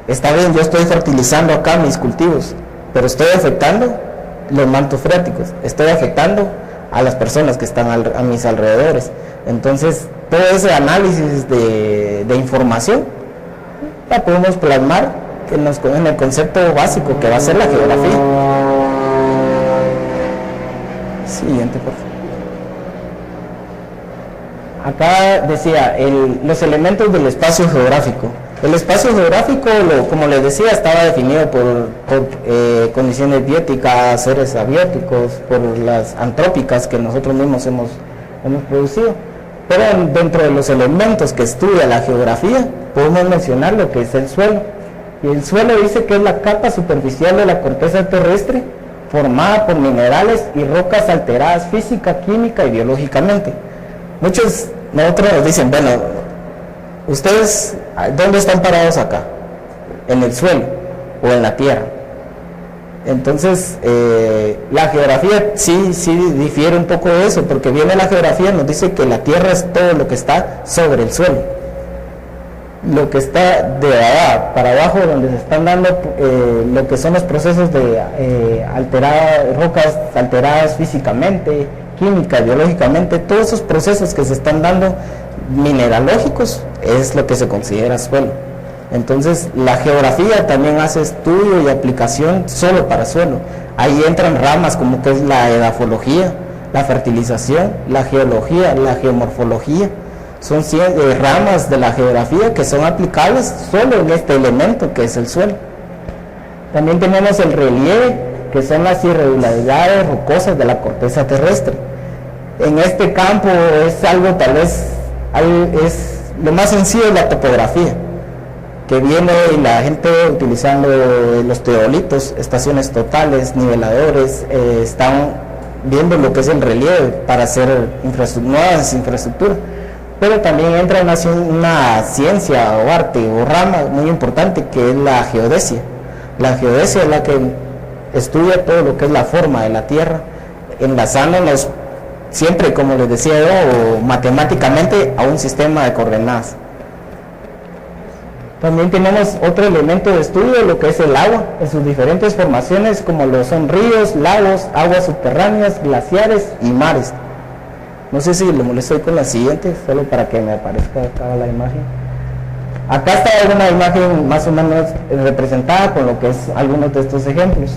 Está bien, yo estoy fertilizando acá mis cultivos, pero estoy afectando los mantos freáticos, estoy afectando a las personas que están a mis alrededores. Entonces, todo ese análisis de información la podemos plasmar en el concepto básico que va a ser la geografía. Siguiente, por favor. Acá decía los elementos del espacio geográfico. El espacio geográfico, como les decía, estaba definido por condiciones bióticas, seres abióticos, por las antrópicas que nosotros mismos hemos producido. Pero dentro de los elementos que estudia la geografía, podemos mencionar lo que es el suelo. Y el suelo dice que es la capa superficial de la corteza terrestre, formada por minerales y rocas alteradas física, química y biológicamente. Muchos nosotros nos dicen, bueno, ¿ustedes dónde están parados acá? ¿En el suelo o en la tierra? Entonces, la geografía sí difiere un poco de eso, porque viene la geografía, nos dice que la tierra es todo lo que está sobre el suelo. Lo que está de allá para abajo, donde se están dando lo que son los procesos de rocas alteradas físicamente, química, biológicamente, todos esos procesos que se están dando mineralógicos es lo que se considera suelo. Entonces la geografía también hace estudio y aplicación solo para suelo. Ahí entran ramas como que es la edafología, la fertilización, la geología, la geomorfología. Son ramas de la geografía que son aplicables solo en este elemento que es el suelo. También tenemos el relieve, que son las irregularidades rocosas de la corteza terrestre. En este campo es algo tal vez, lo más sencillo es la topografía, que viene y la gente utilizando los teodolitos, estaciones totales, niveladores, están viendo lo que es el relieve para hacer nuevas infraestructuras. Pero también entra una ciencia o arte o rama muy importante que es la geodesia. La geodesia es la que estudia todo lo que es la forma de la tierra, enlazándonos siempre, como les decía yo, matemáticamente a un sistema de coordenadas. También tenemos otro elemento de estudio, lo que es el agua, en sus diferentes formaciones, como lo son ríos, lagos, aguas subterráneas, glaciares y mares. No sé si le molesto hoy con la siguiente, solo para que me aparezca acá la imagen. Acá está una imagen más o menos representada con lo que es algunos de estos ejemplos.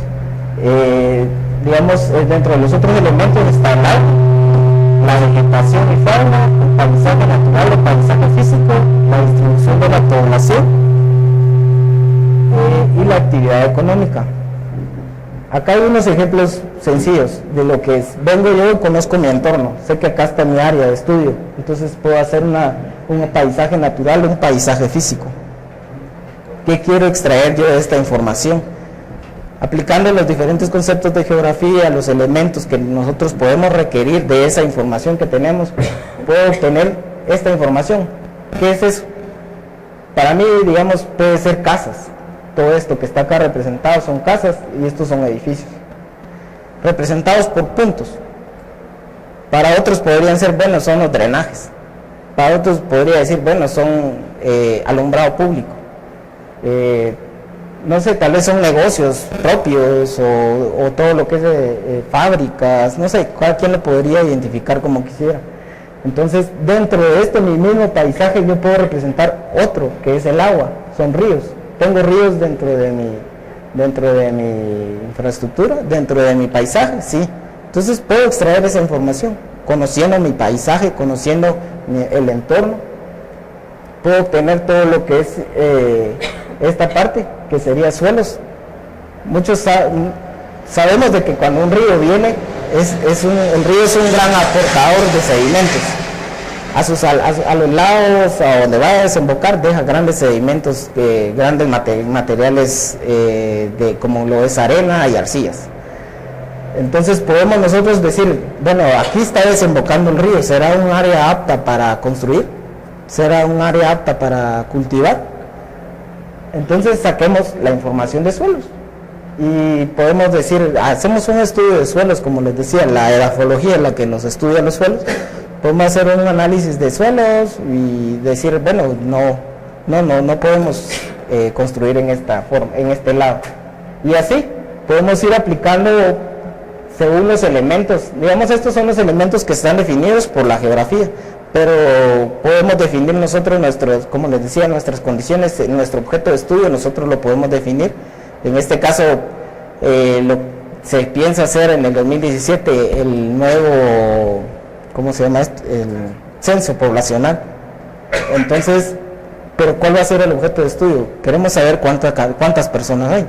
Digamos, dentro de los otros elementos está el agua, la vegetación y fauna, el paisaje natural o paisaje físico, la distribución de la población y la actividad económica. Acá hay unos ejemplos sencillos de lo que vengo yo y conozco mi entorno, sé que acá está mi área de estudio, entonces puedo hacer un paisaje natural, un paisaje físico. ¿Qué quiero extraer yo de esta información? Aplicando los diferentes conceptos de geografía, los elementos que nosotros podemos requerir de esa información que tenemos, puedo obtener esta información. ¿Qué es eso? Para mí, digamos, puede ser casas. Todo esto que está acá representado son casas y estos son edificios, representados por puntos. Para otros podrían ser, bueno, son los drenajes. Para otros podría decir, bueno, son alumbrado público. No sé, tal vez son negocios propios o todo lo que es fábricas, no sé, cada quien lo podría identificar como quisiera. Entonces, dentro de este mi mismo paisaje yo puedo representar otro, que es el agua, son ríos. Tengo ríos dentro de mi infraestructura, dentro de mi paisaje, sí. Entonces puedo extraer esa información, conociendo mi paisaje, conociendo el entorno, puedo obtener todo lo que es esta parte, que sería suelos. Muchos sabemos de que cuando un río viene, el río es un gran aportador de sedimentos. A los lados, a donde va a desembocar, deja grandes sedimentos, grandes materiales como lo es arena y arcillas. Entonces podemos nosotros decir, bueno, aquí está desembocando el río, ¿será un área apta para construir? ¿Será un área apta para cultivar? Entonces saquemos la información de suelos y podemos decir, hacemos un estudio de suelos, como les decía, la edafología es la que nos estudia los suelos. Podemos hacer un análisis de suelos y decir, bueno, no podemos construir en esta forma, en este lado. Y así podemos ir aplicando según los elementos, digamos, estos son los elementos que están definidos por la geografía, pero podemos definir nosotros como les decía, nuestras condiciones, nuestro objeto de estudio, nosotros lo podemos definir. En este caso, se piensa hacer en el 2017 el nuevo, ¿cómo se llama esto? El censo poblacional. Entonces, pero ¿cuál va a ser el objeto de estudio? Queremos saber cuántas personas hay,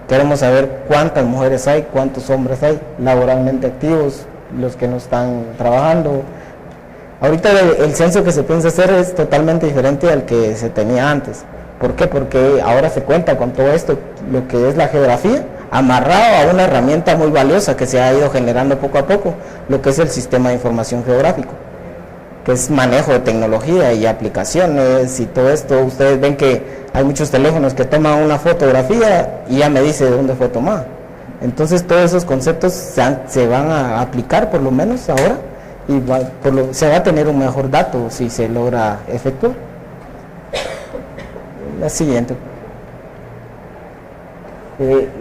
queremos saber cuántas mujeres hay, cuántos hombres hay, laboralmente activos, los que no están trabajando. Ahorita el censo que se piensa hacer es totalmente diferente al que se tenía antes. ¿Por qué? Porque ahora se cuenta con todo esto, lo que es la geografía, amarrado a una herramienta muy valiosa que se ha ido generando poco a poco, lo que es el sistema de información geográfico, que es manejo de tecnología y aplicaciones y todo esto. Ustedes ven que hay muchos teléfonos que toman una fotografía y ya me dice de dónde fue tomada. Entonces todos esos conceptos se van a aplicar por lo menos ahora y se va a tener un mejor dato si se logra efectuar. La siguiente.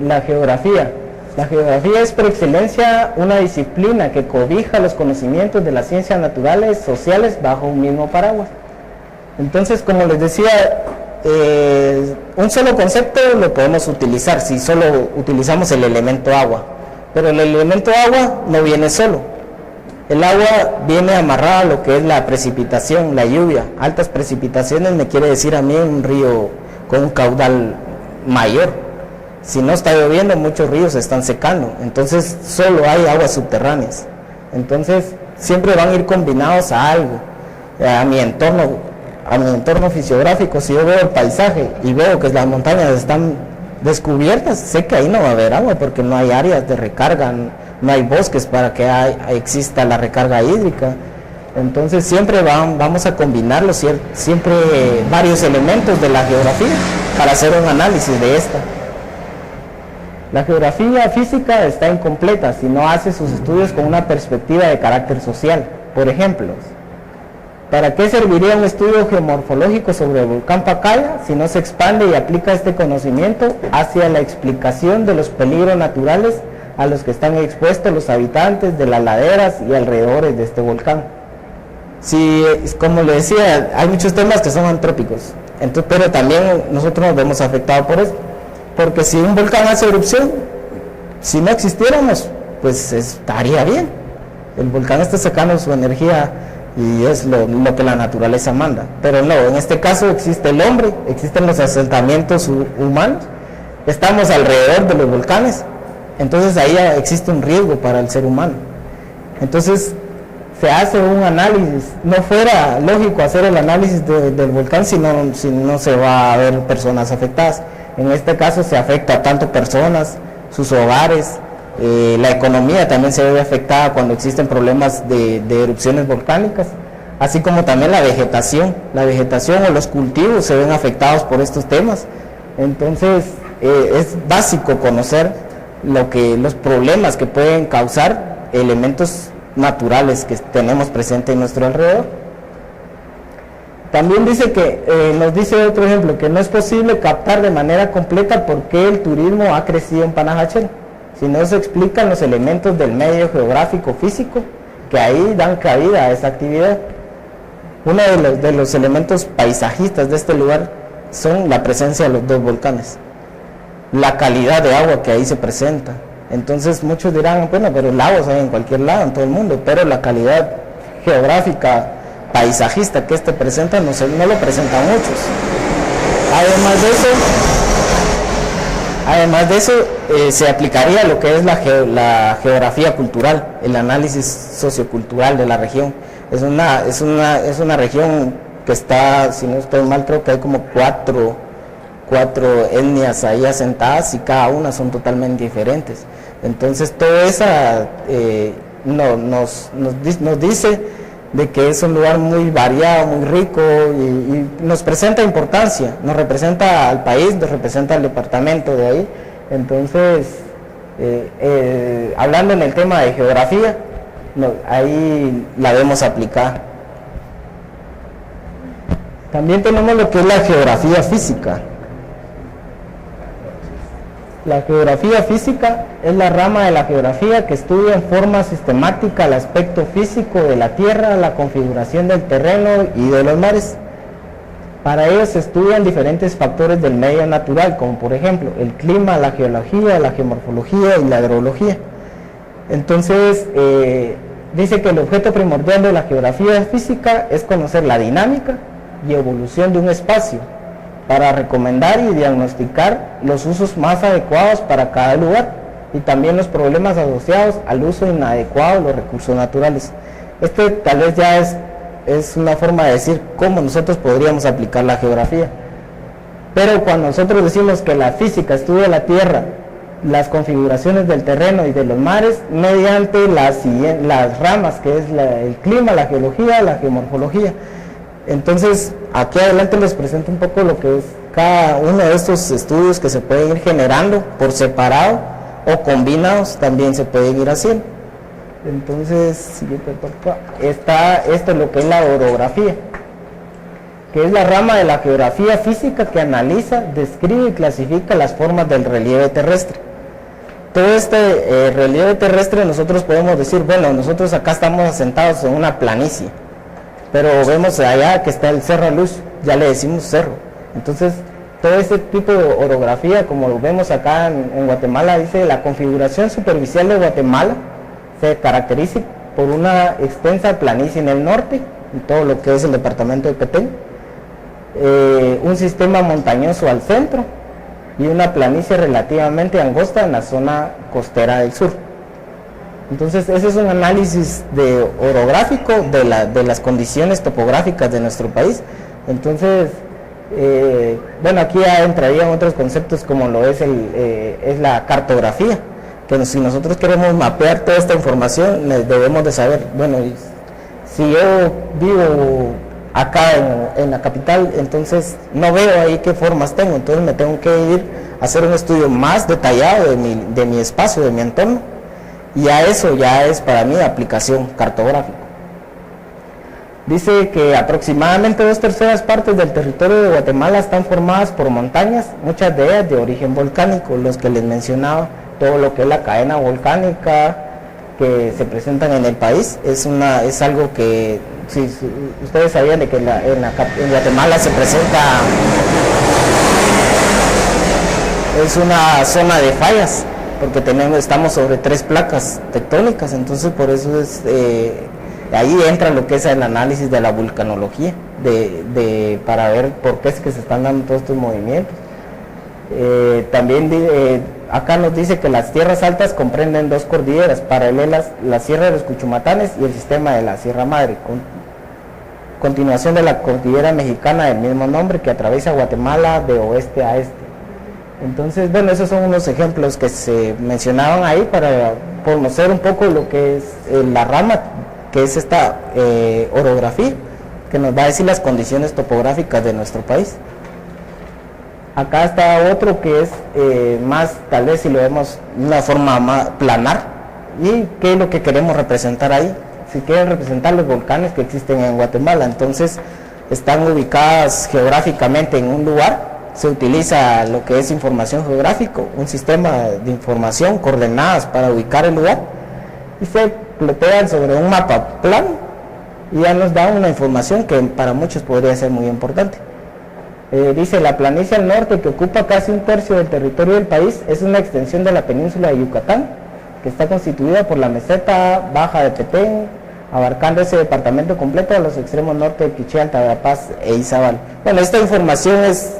La geografía. La geografía es por excelencia una disciplina que cobija los conocimientos de las ciencias naturales, sociales, bajo un mismo paraguas. Entonces, como les decía, un solo concepto lo podemos utilizar si solo utilizamos el elemento agua, pero el elemento agua no viene solo. El agua viene amarrada a lo que es la precipitación, la lluvia. Altas precipitaciones me quiere decir a mí un río con un caudal mayor. Si no está lloviendo, muchos ríos se están secando, entonces solo hay aguas subterráneas. Entonces siempre van a ir combinados a algo, a mi entorno fisiográfico. Si yo veo el paisaje y veo que las montañas están descubiertas, sé que ahí no va a haber agua porque no hay áreas de recarga, no hay bosques para que exista la recarga hídrica. Entonces siempre vamos a combinarlos, siempre varios elementos de la geografía para hacer un análisis de esta. La geografía física está incompleta si no hace sus estudios con una perspectiva de carácter social. Por ejemplo, ¿para qué serviría un estudio geomorfológico sobre el volcán Pacaya si no se expande y aplica este conocimiento hacia la explicación de los peligros naturales a los que están expuestos los habitantes de las laderas y alrededores de este volcán? Sí, como le decía, hay muchos temas que son antrópicos, pero también nosotros nos vemos afectados por eso. Porque si un volcán hace erupción, si no existiéramos, pues estaría bien. El volcán está sacando su energía y es lo que la naturaleza manda. Pero no, en este caso existe el hombre, existen los asentamientos humanos, estamos alrededor de los volcanes, entonces ahí existe un riesgo para el ser humano. Entonces se hace un análisis. No fuera lógico hacer el análisis del volcán si no se va a ver personas afectadas. En este caso se afecta a tanto personas, sus hogares, la economía también se ve afectada cuando existen problemas de erupciones volcánicas, así como también la vegetación o los cultivos se ven afectados por estos temas. Entonces es básico conocer los problemas que pueden causar elementos naturales que tenemos presentes en nuestro alrededor. También dice nos dice otro ejemplo, que no es posible captar de manera completa por qué el turismo ha crecido en Panajachel, si no se explican los elementos del medio geográfico físico que ahí dan cabida a esa actividad. Uno de los elementos paisajistas de este lugar son la presencia de los dos volcanes, la calidad de agua que ahí se presenta. Entonces muchos dirán, bueno, pero el agua se ve en cualquier lado, en todo el mundo, pero la calidad geográfica paisajista que presenta no lo presentan muchos. Además de eso se aplicaría lo que es la geografía cultural, el análisis sociocultural de la región. Es una región que está, si no estoy mal, creo que hay como cuatro etnias ahí asentadas y cada una son totalmente diferentes. Entonces todo eso nos dice de que es un lugar muy variado, muy rico y nos presenta importancia, nos representa al país, nos representa al departamento de ahí. Entonces, hablando en el tema de geografía, ahí la vemos aplicada. También tenemos lo que es la geografía física. La geografía física es la rama de la geografía que estudia en forma sistemática el aspecto físico de la Tierra, la configuración del terreno y de los mares. Para ello se estudian diferentes factores del medio natural, como por ejemplo el clima, la geología, la geomorfología y la hidrología. Entonces, dice que el objeto primordial de la geografía física es conocer la dinámica y evolución de un espacio, para recomendar y diagnosticar los usos más adecuados para cada lugar y también los problemas asociados al uso inadecuado de los recursos naturales. Este tal vez ya es una forma de decir cómo nosotros podríamos aplicar la geografía. Pero cuando nosotros decimos que la física estudia la Tierra, las configuraciones del terreno y de los mares mediante las ramas que es el clima, la geología, la geomorfología. Entonces, aquí adelante les presento un poco lo que es cada uno de estos estudios que se pueden ir generando por separado o combinados, también se pueden ir haciendo. Entonces, siguiente porfa. Esto es lo que es la orografía, que es la rama de la geografía física que analiza, describe y clasifica las formas del relieve terrestre. Todo este relieve terrestre nosotros podemos decir, bueno, nosotros acá estamos asentados en una planicie, pero vemos allá que está el Cerro Luz, ya le decimos cerro. Entonces, todo ese tipo de orografía, como lo vemos acá en Guatemala, dice la configuración superficial de Guatemala se caracteriza por una extensa planicie en el norte, y todo lo que es el departamento de Petén, un sistema montañoso al centro y una planicie relativamente angosta en la zona costera del sur. Entonces, ese es un análisis orográfico de las condiciones topográficas de nuestro país. Entonces, bueno, aquí ya entrarían otros conceptos como lo es la cartografía, que si nosotros queremos mapear toda esta información, debemos de saber, bueno, si yo vivo acá en la capital, entonces no veo ahí qué formas tengo, entonces me tengo que ir a hacer un estudio más detallado de mi espacio, de mi entorno. Y a eso ya es para mí aplicación cartográfica. Dice que aproximadamente 2/3 partes del territorio de Guatemala están formadas por montañas, muchas de ellas de origen volcánico, los que les mencionaba, todo lo que es la cadena volcánica que se presentan en el país, es algo que, si ustedes sabían de que en Guatemala se presenta, es una zona de fallas, porque estamos sobre 3 placas tectónicas, entonces por eso ahí entra lo que es el análisis de la vulcanología, para ver por qué es que se están dando todos estos movimientos. También acá nos dice que las tierras altas comprenden 2 cordilleras paralelas, la Sierra de los Cuchumatanes y el sistema de la Sierra Madre, continuación de la cordillera mexicana del mismo nombre que atraviesa Guatemala de oeste a este. Entonces, bueno, esos son unos ejemplos que se mencionaban ahí para conocer un poco lo que es la rama, que es esta orografía, que nos va a decir las condiciones topográficas de nuestro país. Acá está otro que es más, tal vez si lo vemos de una forma más planar, y qué es lo que queremos representar ahí. Si quieren representar los volcanes que existen en Guatemala, entonces están ubicadas geográficamente en un lugar. Se utiliza lo que es información geográfica, un sistema de información, coordenadas para ubicar el lugar, y se plotean sobre un mapa plano y ya nos da una información que para muchos podría ser muy importante. Dice, la planicie al norte, que ocupa casi 1/3 del territorio del país, es una extensión de la península de Yucatán, que está constituida por la meseta baja de Petén, abarcando ese departamento completo a los extremos norte de Quiché, Alta Verapaz e Izabal. Bueno, esta información es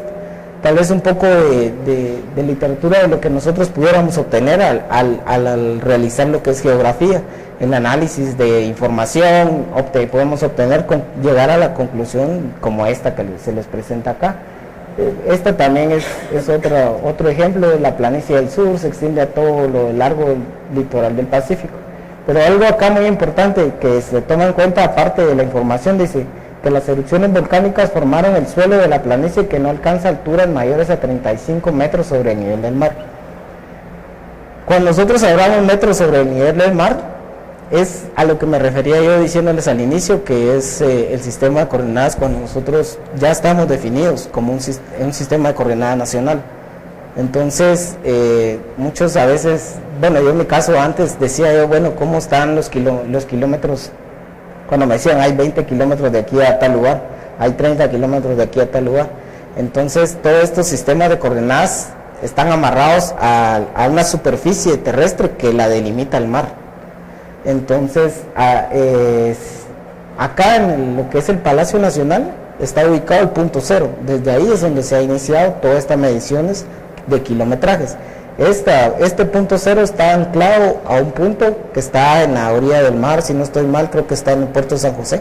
tal vez un poco de literatura de lo que nosotros pudiéramos obtener al realizar lo que es geografía, el análisis de información, podemos obtener, llegar a la conclusión como esta que se les presenta acá. Esta también es otro ejemplo de la planicie del sur, se extiende a todo lo largo del litoral del Pacífico. Pero algo acá muy importante que se toma en cuenta, aparte de la información, dice que las erupciones volcánicas formaron el suelo de la planicie que no alcanza alturas mayores a 35 metros sobre el nivel del mar. Cuando nosotros hablamos metros sobre el nivel del mar, es a lo que me refería yo diciéndoles al inicio, que es el sistema de coordenadas, cuando nosotros ya estamos definidos como un sistema de coordenadas nacional. Entonces, muchos a veces, bueno, yo en mi caso antes decía yo, bueno, ¿cómo están los kilómetros? Cuando me decían, hay 20 kilómetros de aquí a tal lugar, hay 30 kilómetros de aquí a tal lugar. Entonces, todos estos sistemas de coordenadas están amarrados a una superficie terrestre que la delimita el mar. Entonces, acá en lo que es el Palacio Nacional está ubicado el punto cero. Desde ahí es donde se ha iniciado todas estas mediciones de kilometrajes. Este punto cero está anclado a un punto que está en la orilla del mar, si no estoy mal, creo que está en el puerto de San José.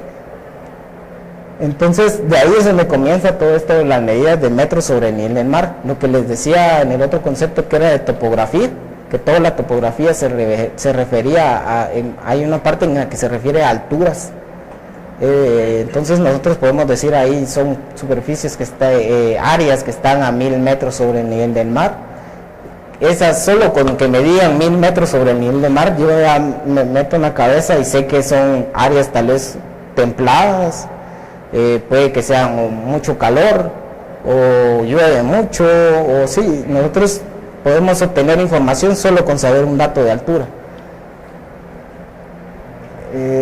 Entonces, de ahí es donde comienza todo esto de las medidas de metros sobre el nivel del mar. Lo que les decía en el otro concepto que era de topografía, que toda la topografía se refería hay una parte en la que se refiere a alturas. Entonces nosotros podemos decir ahí son superficies áreas que están a 1000 metros sobre el nivel del mar. Esas solo con que me digan 1000 metros sobre el nivel del mar, yo ya me meto en la cabeza y sé que son áreas tal vez templadas, puede que sea mucho calor, o llueve mucho, o sí, nosotros podemos obtener información solo con saber un dato de altura.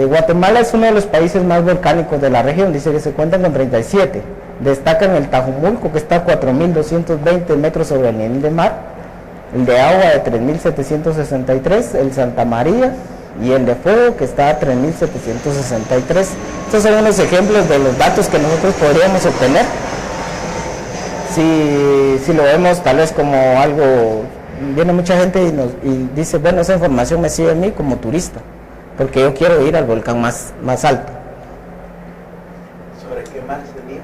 Guatemala es uno de los países más volcánicos de la región, dice que se cuentan con 37. Destacan el Tajumulco, que está a 4.220 metros sobre el nivel del mar, el de Agua de 3.763, el Santa María y el de Fuego, que está a 3.763. Estos son unos ejemplos de los datos que nosotros podríamos obtener. Si lo vemos tal vez como algo, viene mucha gente y dice, bueno, esa información me sirve a mí como turista, porque yo quiero ir al volcán más alto. ¿Sobre qué mar sería?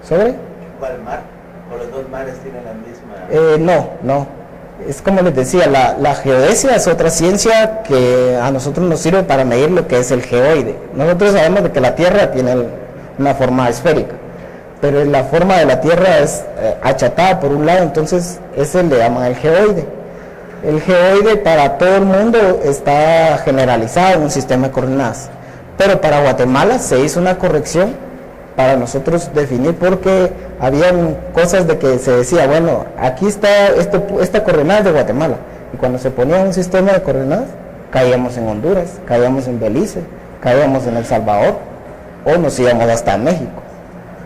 ¿Sobre? ¿Cuál mar? ¿O los dos mares tienen la misma...? No. Es como les decía, la geodesia es otra ciencia que a nosotros nos sirve para medir lo que es el geoide. Nosotros sabemos de que la Tierra tiene una forma esférica, pero la forma de la Tierra es achatada por un lado, entonces ese le llaman el geoide. El geoide para todo el mundo está generalizado en un sistema de coordenadas, pero para Guatemala se hizo una corrección para nosotros definir, porque habían cosas de que se decía, bueno, aquí está esta coordenada de Guatemala, y cuando se ponía un sistema de coordenadas, caíamos en Honduras, caíamos en Belice, caíamos en El Salvador, o nos íbamos hasta México.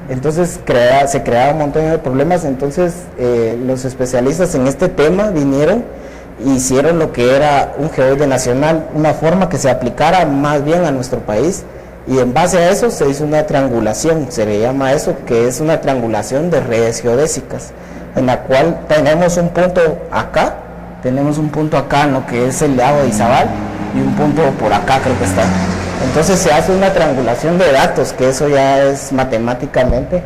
Entonces se creaba un montón de problemas. Entonces los especialistas en este tema vinieron e hicieron lo que era un geoide nacional, una forma que se aplicara más bien a nuestro país, y en base a eso se hizo una triangulación, se le llama eso, que es una triangulación de redes geodésicas, en la cual tenemos un punto acá en lo que es el lago de Izabal, y un punto por acá creo que está. Entonces se hace una triangulación de datos, que eso ya es matemáticamente,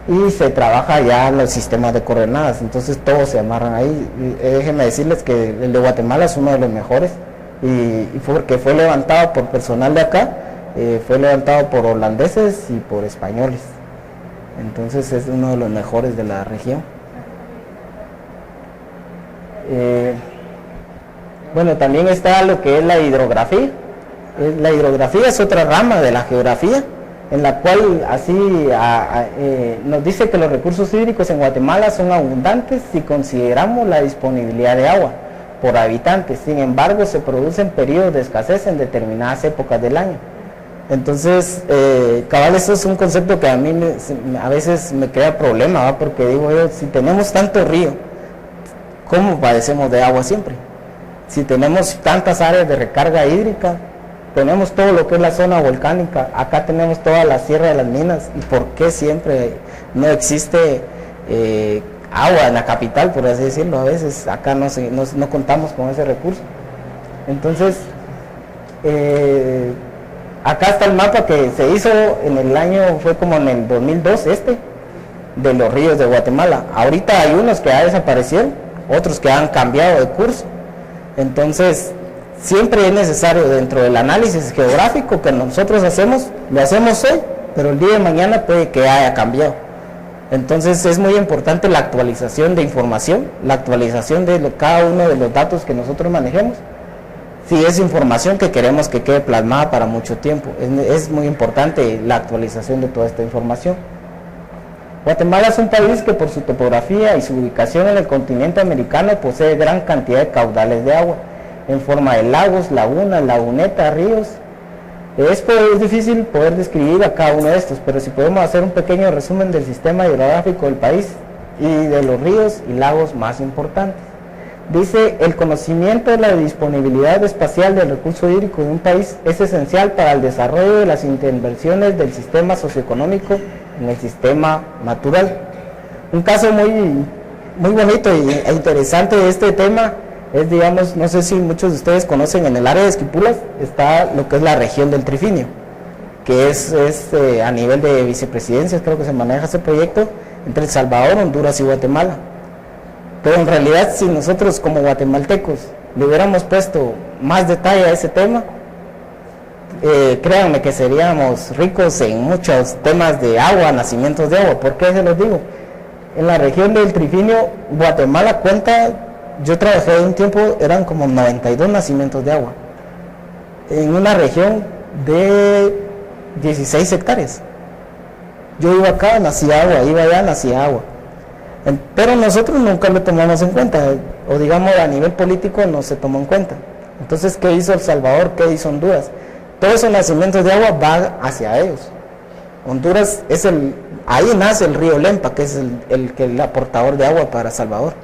y se trabaja ya en los sistemas de coordenadas, entonces todos se amarran ahí. Déjenme decirles que el de Guatemala es uno de los mejores, y porque fue levantado por personal de acá, fue levantado por holandeses y por españoles, entonces es uno de los mejores de la región. Bueno, también está lo que es la hidrografía. La hidrografía es otra rama de la geografía, en la cual nos dice que los recursos hídricos en Guatemala son abundantes si consideramos la disponibilidad de agua por habitante. Sin embargo, se producen periodos de escasez en determinadas épocas del año. Entonces, cabal, eso es un concepto que a mí a veces me crea problema, ¿va? Porque digo yo, si tenemos tanto río, ¿cómo padecemos de agua siempre? Si tenemos tantas áreas de recarga hídrica, tenemos todo lo que es la zona volcánica, acá tenemos toda la Sierra de las Minas, ¿y por qué siempre no existe agua en la capital, por así decirlo? A veces acá no contamos con ese recurso. Entonces, acá está el mapa que se hizo en el año, fue como en el 2002 de los ríos de Guatemala. Ahorita hay unos que ya desaparecieron, otros que han cambiado de curso. Entonces, siempre es necesario dentro del análisis geográfico que nosotros hacemos, lo hacemos hoy, pero el día de mañana puede que haya cambiado. Entonces es muy importante la actualización de información, la actualización de cada uno de los datos que nosotros manejemos. Si es información que queremos que quede plasmada para mucho tiempo, es muy importante la actualización de toda esta información. Guatemala es un país que por su topografía y su ubicación en el continente americano posee gran cantidad de caudales de agua, en forma de lagos, lagunas, lagunetas, ríos. Es difícil poder describir a cada uno de estos, pero si podemos hacer un pequeño resumen del sistema hidrográfico del país y de los ríos y lagos más importantes. Dice, el conocimiento de la disponibilidad espacial del recurso hídrico de un país es esencial para el desarrollo de las intervenciones del sistema socioeconómico en el sistema natural. Un caso muy bonito e interesante de este tema es, digamos, no sé si muchos de ustedes conocen, en el área de Esquipulas está lo que es la región del Trifinio, que es a nivel de vicepresidencias, creo que se maneja ese proyecto, entre El Salvador, Honduras y Guatemala. Pero en realidad, si nosotros como guatemaltecos le hubiéramos puesto más detalle a ese tema, créanme que seríamos ricos en muchos temas de agua, nacimientos de agua. ¿Por qué se los digo? En la región del Trifinio, Guatemala cuenta, yo trabajé un tiempo, eran como 92 nacimientos de agua, en una región de 16 hectáreas. Yo iba acá, nacía agua, iba allá, nacía agua. Pero nosotros nunca lo tomamos en cuenta, o digamos a nivel político no se tomó en cuenta. Entonces, ¿qué hizo El Salvador? ¿Qué hizo Honduras? Todos esos nacimientos de agua van hacia ellos. Honduras ahí nace el río Lempa, que es el aportador de agua para El Salvador.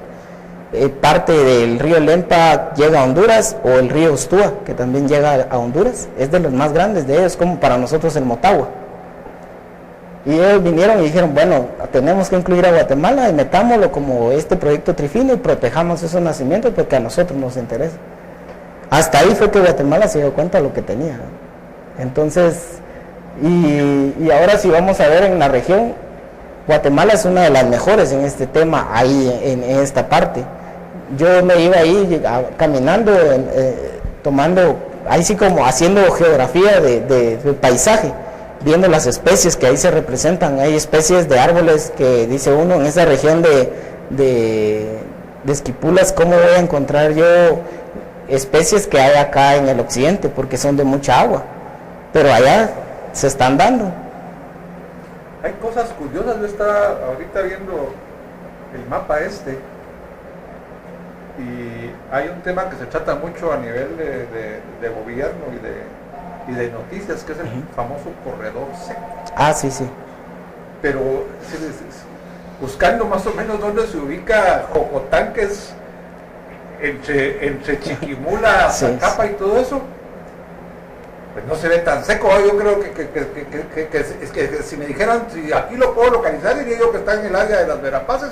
Parte del río Lempa llega a Honduras, o el río Ustúa, que también llega a Honduras, es de los más grandes de ellos, como para nosotros el Motagua. Y ellos vinieron y dijeron, bueno, tenemos que incluir a Guatemala y metámoslo como este proyecto Trifinio y protejamos esos nacimientos porque a nosotros nos interesa. Hasta ahí fue que Guatemala se dio cuenta de lo que tenía. Entonces, y ahora si vamos a ver en la región, Guatemala es una de las mejores en este tema, ahí en esta parte. Yo me iba ahí caminando, tomando, ahí sí como haciendo geografía de paisaje, viendo las especies que ahí se representan. Hay especies de árboles que dice uno, en esa región de Esquipulas, ¿cómo voy a encontrar yo especies que hay acá en el occidente? Porque son de mucha agua, pero allá se están dando. Hay cosas curiosas. Yo estaba ahorita viendo el mapa y hay un tema que se trata mucho a nivel de gobierno y de noticias, que es el famoso corredor seco. Ah, sí, sí. Pero buscando más o menos dónde se ubica Jocotán, que es entre Chiquimula, Zacapa y todo eso, pues no se ve tan seco. Yo creo que si me dijeran si aquí lo puedo localizar, diría yo que está en el área de las Verapaces.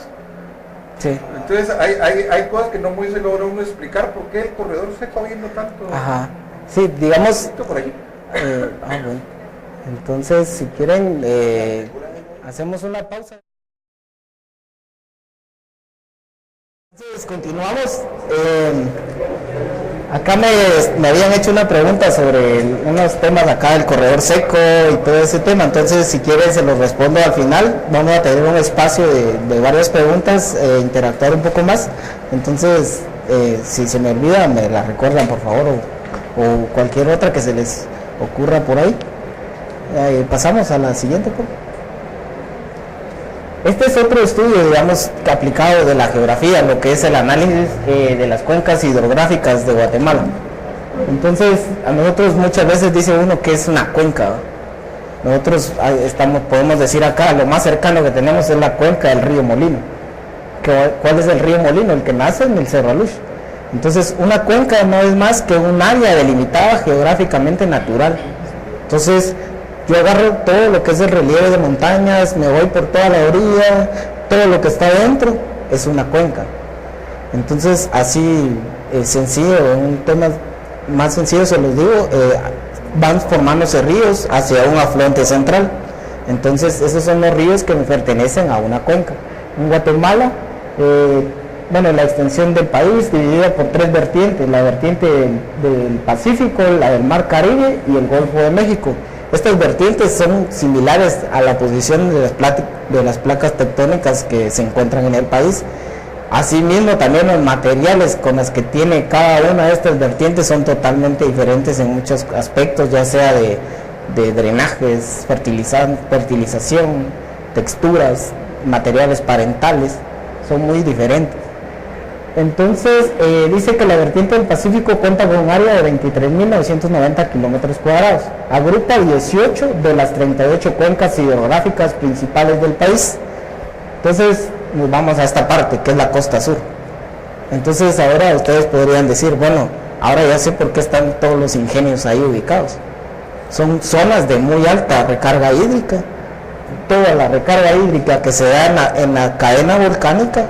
Sí. Entonces hay cosas que no muy se logra uno explicar por qué el corredor seco habiendo tanto. Ajá. Sí, digamos. Por allí. Bueno. Entonces, si quieren, hacemos una pausa. Entonces, continuamos. Acá me habían hecho una pregunta sobre unos temas acá del corredor seco y todo ese tema. Entonces, si quieren, se los respondo al final. Vamos a tener un espacio de varias preguntas, interactuar un poco más. Entonces, si se me olvida, me la recuerdan, por favor, o cualquier otra que se les ocurra por ahí. Pasamos a la siguiente, por favor. Este es otro estudio, digamos, aplicado de la geografía, lo que es el análisis de las cuencas hidrográficas de Guatemala. Entonces, a nosotros muchas veces dice uno que es una cuenca. Nosotros podemos decir acá, lo más cercano que tenemos es la cuenca del río Molino. ¿Cuál es el río Molino? El que nace en el Cerro Alush. Entonces, una cuenca no es más que un área delimitada geográficamente natural. Entonces, yo agarro todo lo que es el relieve de montañas, me voy por toda la orilla, todo lo que está dentro es una cuenca. Entonces, así sencillo, un tema más sencillo se los digo, van formándose ríos hacia un afluente central. Entonces, esos son los ríos que pertenecen a una cuenca. En Guatemala, bueno, la extensión del país dividida por tres vertientes: la vertiente del Pacífico, la del Mar Caribe y el Golfo de México. Estas vertientes son similares a la posición de las placas tectónicas que se encuentran en el país. Asimismo, también los materiales con los que tiene cada una de estas vertientes son totalmente diferentes en muchos aspectos, ya sea de drenajes, fertilización, texturas, materiales parentales, son muy diferentes. Entonces, dice que la vertiente del Pacífico cuenta con un área de 23.990 kilómetros cuadrados. Agrupa 18 de las 38 cuencas hidrográficas principales del país. Entonces, nos vamos a esta parte, que es la costa sur. Entonces, ahora ustedes podrían decir, bueno, ahora ya sé por qué están todos los ingenios ahí ubicados. Son zonas de muy alta recarga hídrica. Toda la recarga hídrica que se da en la cadena volcánica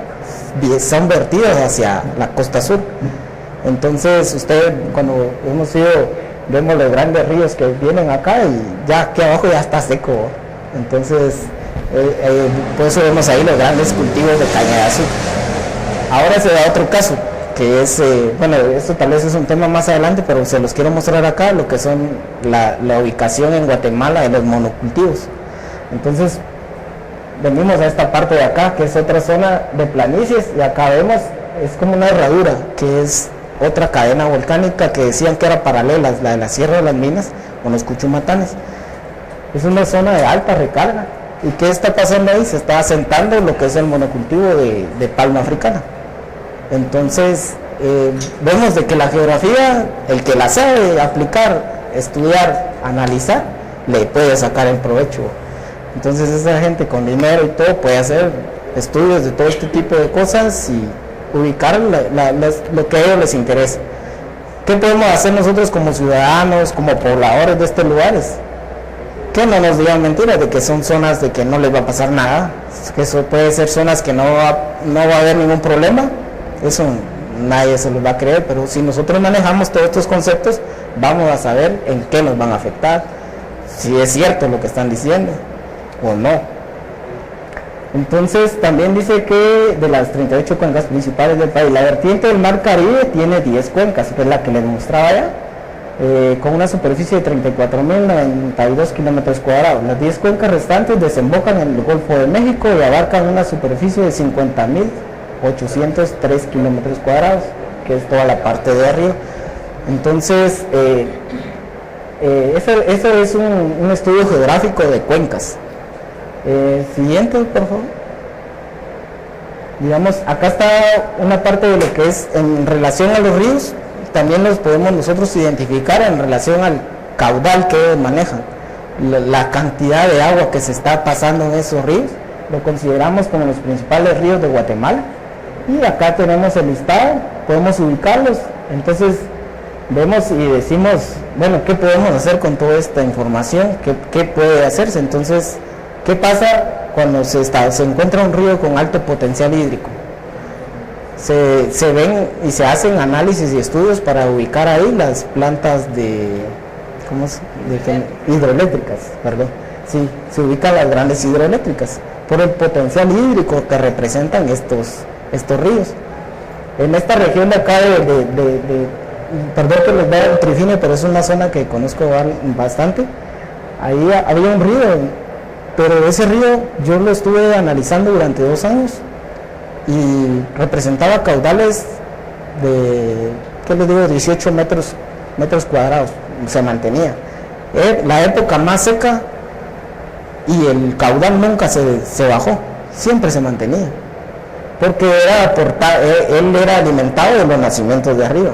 son vertidas hacia la costa sur. Entonces usted, cuando hemos ido, vemos los grandes ríos que vienen acá y ya aquí abajo ya está seco. Entonces por eso vemos ahí los grandes cultivos de caña de azúcar. Ahora se da otro caso que es, bueno, esto tal vez es un tema más adelante, pero se los quiero mostrar acá, lo que son la ubicación en Guatemala de los monocultivos. Entonces venimos a esta parte de acá, que es otra zona de planicies, y acá vemos, es como una herradura, que es otra cadena volcánica que decían que era paralela, la de la Sierra de las Minas, con los Cuchumatanes. Es una zona de alta recarga. ¿Y qué está pasando ahí? Se está asentando lo que es el monocultivo de palma africana. Entonces, vemos de que la geografía, el que la sabe aplicar, estudiar, analizar, le puede sacar el provecho. Entonces esa gente con dinero y todo puede hacer estudios de todo este tipo de cosas y ubicar lo que a ellos les interesa. ¿Qué podemos hacer nosotros como ciudadanos, como pobladores de estos lugares? Que no nos digan mentiras de que son zonas de que no les va a pasar nada, que eso puede ser zonas que no va a haber ningún problema. Eso nadie se los va a creer, pero si nosotros manejamos todos estos conceptos, vamos a saber en qué nos van a afectar, si es cierto lo que están diciendo o no. Entonces también dice que de las 38 cuencas principales del país, la vertiente del Mar Caribe tiene 10 cuencas, que es la que les mostraba ya, con una superficie de 34.092 kilómetros cuadrados. Las 10 cuencas restantes desembocan en el Golfo de México y abarcan una superficie de 50.803 kilómetros cuadrados, que es toda la parte de arriba. Entonces, eso es un estudio geográfico de cuencas. Siguiente, por favor. Digamos, acá está una parte de lo que es en relación a los ríos. También los podemos nosotros identificar en relación al caudal que ellos manejan, la cantidad de agua que se está pasando en esos ríos. Lo consideramos como los principales ríos de Guatemala, y acá tenemos el listado, podemos ubicarlos. Entonces vemos y decimos, bueno, ¿qué podemos hacer con toda esta información? ¿Qué puede hacerse? Entonces, ¿qué pasa cuando se encuentra un río con alto potencial hídrico? Se ven y se hacen análisis y estudios para ubicar ahí las plantas hidroeléctricas, perdón. Sí, se ubican las grandes hidroeléctricas por el potencial hídrico que representan estos ríos. En esta región de acá perdón que les vea el Trifine, pero es una zona que conozco bastante. Ahí había un río, pero ese río yo lo estuve analizando durante 2 años y representaba caudales de, ¿qué les digo?, 18 metros cuadrados, se mantenía. La época más seca y el caudal nunca se bajó, siempre se mantenía, porque él era alimentado de los nacimientos de arriba.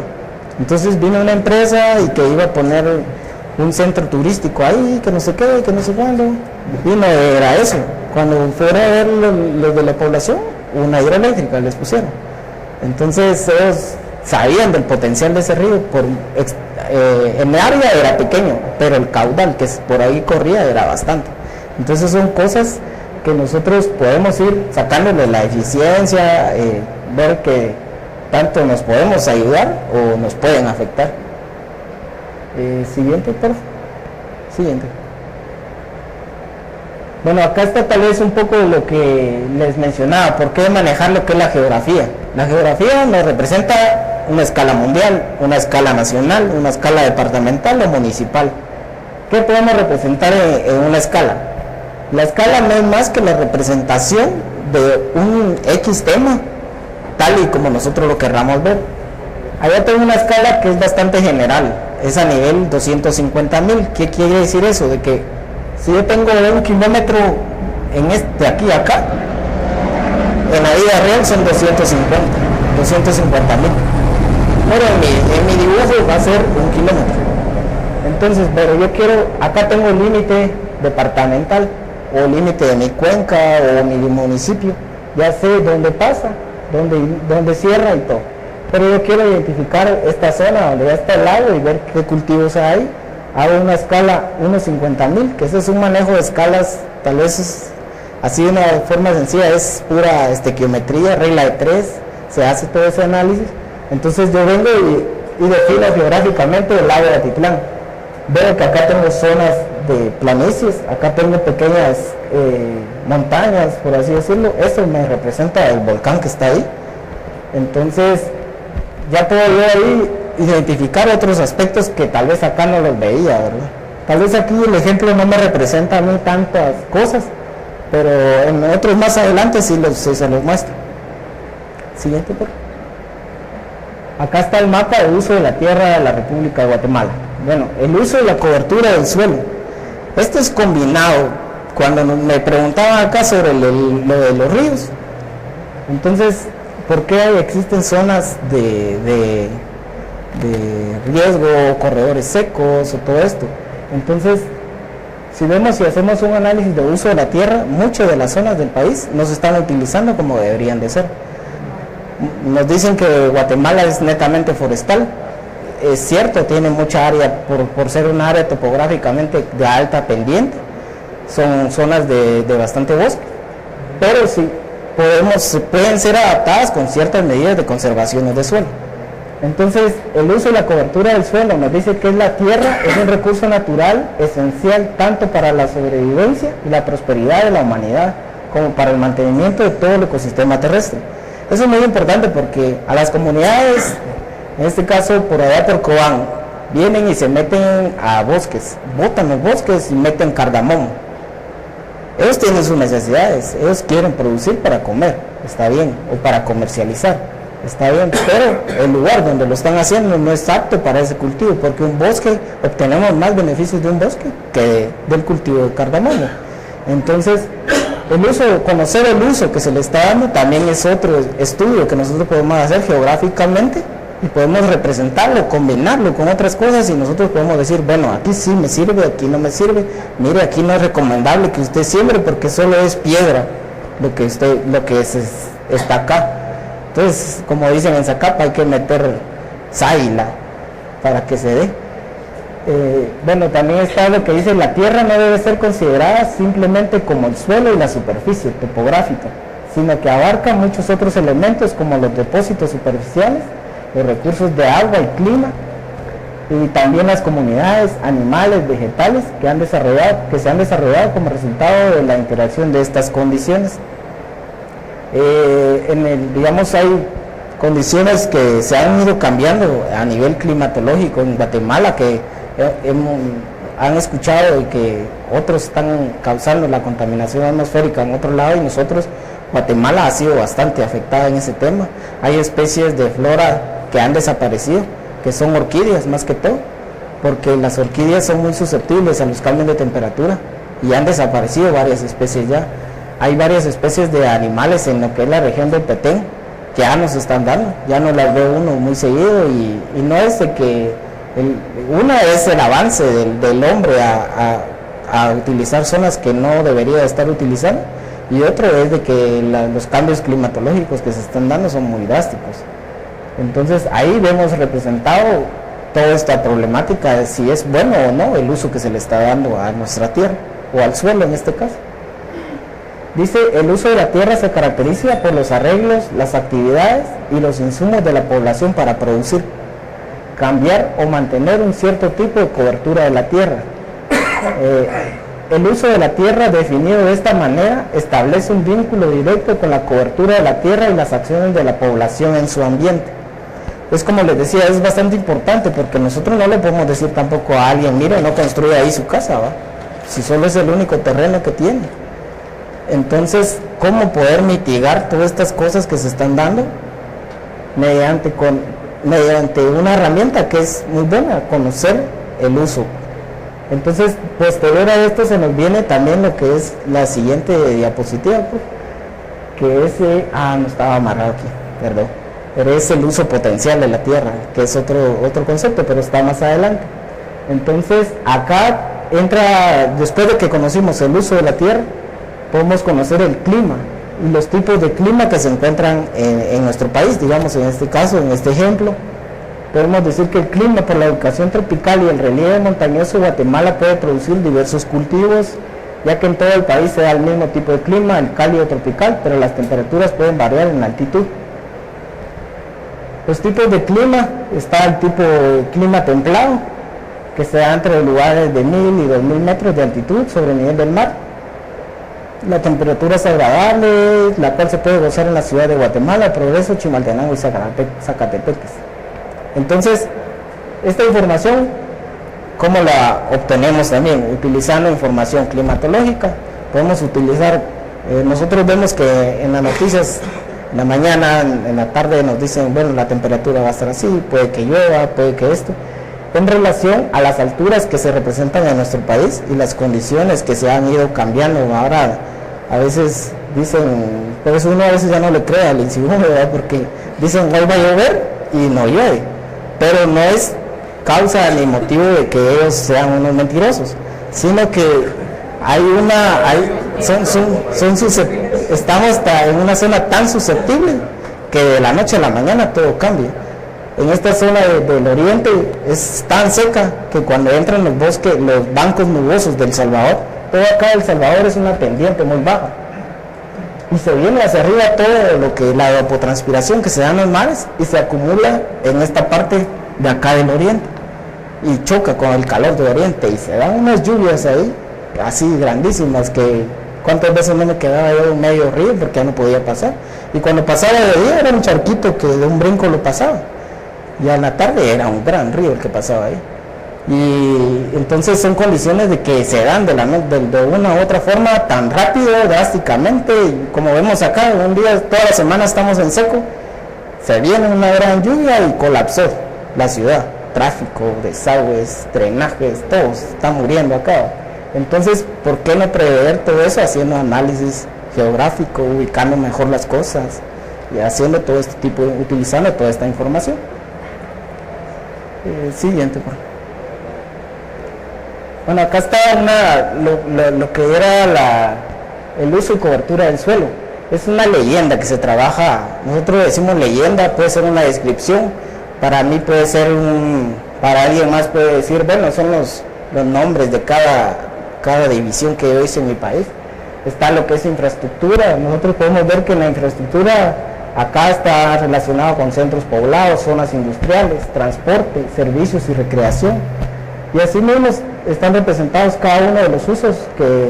Entonces vino una empresa y que iba a poner un centro turístico ahí, que no sé qué, que no sé cuándo, y no era eso. Cuando fuera a ver los de la población, una hidroeléctrica les pusieron. Entonces ellos sabían del potencial de ese río, en el área era pequeño, pero el caudal que por ahí corría era bastante. Entonces son cosas que nosotros podemos ir sacándole la eficiencia, ver que tanto nos podemos ayudar o nos pueden afectar. Siguiente, por favor. Siguiente. Bueno, acá está tal vez un poco de lo que les mencionaba, por qué manejar lo que es la geografía. La geografía nos representa una escala mundial, una escala nacional, una escala departamental o municipal. ¿Qué podemos representar en una escala? La escala no es más que la representación de un X tema, tal y como nosotros lo querramos ver. Allá tengo una escala que es bastante general, es a nivel 250.000. ¿Qué quiere decir eso? De que si yo tengo 1 kilómetro de aquí a acá, en la vida real son 250,000. Pero en mi dibujo va a ser 1 kilómetro. Entonces, pero yo quiero, acá tengo el límite departamental, o límite de mi cuenca, o mi municipio, ya sé dónde pasa, dónde cierra y todo. Pero yo quiero identificar esta zona donde ya está el lago y ver qué cultivos hay. Hago una escala 1:50,000, que ese es un manejo de escalas, tal vez es así de una forma sencilla, es pura estequiometría, regla de 3, se hace todo ese análisis. Entonces yo vengo y defino geográficamente el lago de Atitlán. Veo que acá tengo zonas de planicies, acá tengo pequeñas montañas, por así decirlo. Eso me representa el volcán que está ahí. Entonces ya puedo yo ahí identificar otros aspectos que tal vez acá no los veía, ¿verdad? Tal vez aquí el ejemplo no me representa a mí tantas cosas, pero en otros más adelante sí se los muestro. Siguiente, por favor. Acá está el mapa de uso de la tierra de la República de Guatemala. Bueno, el uso y la cobertura del suelo. Esto es combinado. Cuando me preguntaban acá sobre lo de los ríos, entonces, ¿por qué existen zonas de riesgo, corredores secos o todo esto? Entonces, si hacemos un análisis de uso de la tierra, muchas de las zonas del país no se están utilizando como deberían de ser. Nos dicen que Guatemala es netamente forestal. Es cierto, tiene mucha área por ser un área topográficamente de alta pendiente. Son zonas de bastante bosque, pero sí pueden ser adaptadas con ciertas medidas de conservación de suelo. Entonces, el uso y la cobertura del suelo nos dice que la tierra es un recurso natural esencial tanto para la sobrevivencia y la prosperidad de la humanidad como para el mantenimiento de todo el ecosistema terrestre. Eso es muy importante porque a las comunidades, en este caso por allá por Cobán, vienen y se meten a bosques, botan los bosques y meten cardamomo. Ellos tienen sus necesidades, ellos quieren producir para comer, está bien, o para comercializar, está bien, pero el lugar donde lo están haciendo no es apto para ese cultivo, porque un bosque, obtenemos más beneficios de un bosque que del cultivo de cardamomo. Entonces, conocer el uso que se le está dando también es otro estudio que nosotros podemos hacer geográficamente y podemos representarlo, combinarlo con otras cosas y nosotros podemos decir, bueno, aquí sí me sirve, aquí no me sirve, mire, aquí no es recomendable que usted siembre porque solo es piedra lo que está acá. Entonces, como dicen en Zacapa, hay que meter sábila para que se dé. Bueno, también está lo que dice, la tierra no debe ser considerada simplemente como el suelo y la superficie topográfica, sino que abarca muchos otros elementos como los depósitos superficiales, los recursos de agua y clima, y también las comunidades, animales, vegetales que se han desarrollado como resultado de la interacción de estas condiciones. Digamos, hay condiciones que se han ido cambiando a nivel climatológico en Guatemala, que han escuchado y que otros están causando la contaminación atmosférica en otro lado, y nosotros, Guatemala ha sido bastante afectada en ese tema. Hay especies de flora que han desaparecido, que son orquídeas más que todo, porque las orquídeas son muy susceptibles a los cambios de temperatura y han desaparecido varias especies ya. Hay varias especies de animales en lo que es la región del Petén que ya nos están dando, ya no las ve uno muy seguido, y no es de que una es el avance del hombre a utilizar zonas que no debería estar utilizando, y otro es de que los cambios climatológicos que se están dando son muy drásticos. Entonces ahí vemos representado toda esta problemática de si es bueno o no el uso que se le está dando a nuestra tierra, o al suelo en este caso. Dice, el uso de la tierra se caracteriza por los arreglos, las actividades y los insumos de la población para producir, cambiar o mantener un cierto tipo de cobertura de la tierra. El uso de la tierra definido de esta manera establece un vínculo directo con la cobertura de la tierra y las acciones de la población en su ambiente. Es como les decía, es bastante importante porque nosotros no le podemos decir tampoco a alguien, mire, no construya ahí su casa, ¿va? Si solo es el único terreno que tiene. Entonces, ¿cómo poder mitigar todas estas cosas que se están dando? Mediante una herramienta que es muy buena, conocer el uso. Entonces, posterior a esto se nos viene también lo que es la siguiente diapositiva, pues. que ese, no estaba amarrado aquí, perdón, pero es el uso potencial de la tierra, que es otro concepto, pero está más adelante. Entonces, acá entra, después de que conocimos el uso de la tierra, podemos conocer el clima y los tipos de clima que se encuentran en nuestro país, digamos en este caso, en este ejemplo. Podemos decir que el clima, por la ubicación tropical y el relieve montañoso de Guatemala, puede producir diversos cultivos, ya que en todo el país se da el mismo tipo de clima, el cálido tropical, pero las temperaturas pueden variar en altitud. Los tipos de clima, está el tipo de clima templado, que se da entre lugares de 1000 y 2000 metros de altitud sobre el nivel del mar. La temperatura es agradable, la cual se puede gozar en la ciudad de Guatemala, Progreso, Chimaltenango y Zacatepeques. Entonces, esta información, ¿cómo la obtenemos también? Utilizando información climatológica. Podemos utilizar, nosotros vemos que en las noticias, en la mañana, en la tarde nos dicen, bueno, la temperatura va a estar así, puede que llueva, puede que esto, en relación a las alturas que se representan en nuestro país y las condiciones que se han ido cambiando. Ahora, a veces dicen, por eso uno a veces ya no le cree al INSIGUM, ¿verdad? Porque dicen, hoy va a llover y no llueve, pero no es causa ni motivo de que ellos sean unos mentirosos, sino que estamos en una zona tan susceptible que de la noche a la mañana todo cambia. En esta zona del oriente es tan seca que cuando entran los bosques, los bancos nubosos del Salvador, todo acá del Salvador es una pendiente muy baja y se viene hacia arriba todo lo que la evapotranspiración que se da en los mares y se acumula en esta parte de acá del oriente y choca con el calor del oriente y se dan unas lluvias ahí así grandísimas que cuántas veces no me quedaba yo en medio río porque ya no podía pasar, y cuando pasaba de día era un charquito que de un brinco lo pasaba, y a la tarde era un gran río el que pasaba ahí. Y entonces son condiciones de que se dan de una u otra forma tan rápido, drásticamente, y como vemos acá, un día, toda la semana estamos en seco, se viene una gran lluvia y colapsó la ciudad, tráfico, desagües, drenajes, todo está muriendo acá. Entonces, ¿por qué no prever todo eso haciendo análisis geográfico, ubicando mejor las cosas y haciendo todo este tipo, utilizando toda esta información? Siguiente, por favor. Bueno, acá está lo que era el uso y cobertura del suelo. Es una leyenda que se trabaja, nosotros decimos leyenda, puede ser una descripción, para mí puede ser para alguien más puede decir, bueno, son los nombres de cada división que yo hice en mi país. Está lo que es infraestructura, nosotros podemos ver que la infraestructura acá está relacionado con centros poblados, zonas industriales, transporte, servicios y recreación. Y así mismo están representados cada uno de los usos que,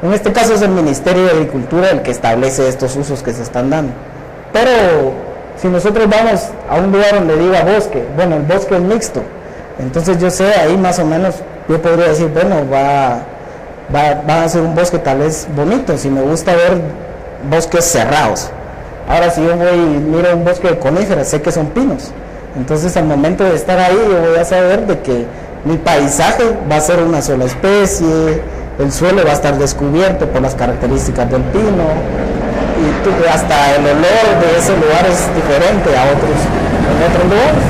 en este caso es el Ministerio de Agricultura el que establece estos usos que se están dando. Pero si nosotros vamos a un lugar donde diga bosque, bueno, el bosque es mixto, entonces yo sé, ahí más o menos yo podría decir, bueno, va a ser un bosque tal vez bonito, si me gusta ver bosques cerrados. Ahora si yo voy y miro un bosque de coníferas, sé que son pinos, entonces al momento de estar ahí yo voy a saber de que mi paisaje va a ser una sola especie, el suelo va a estar descubierto por las características del pino, y hasta el olor de ese lugar es diferente a otros lugares.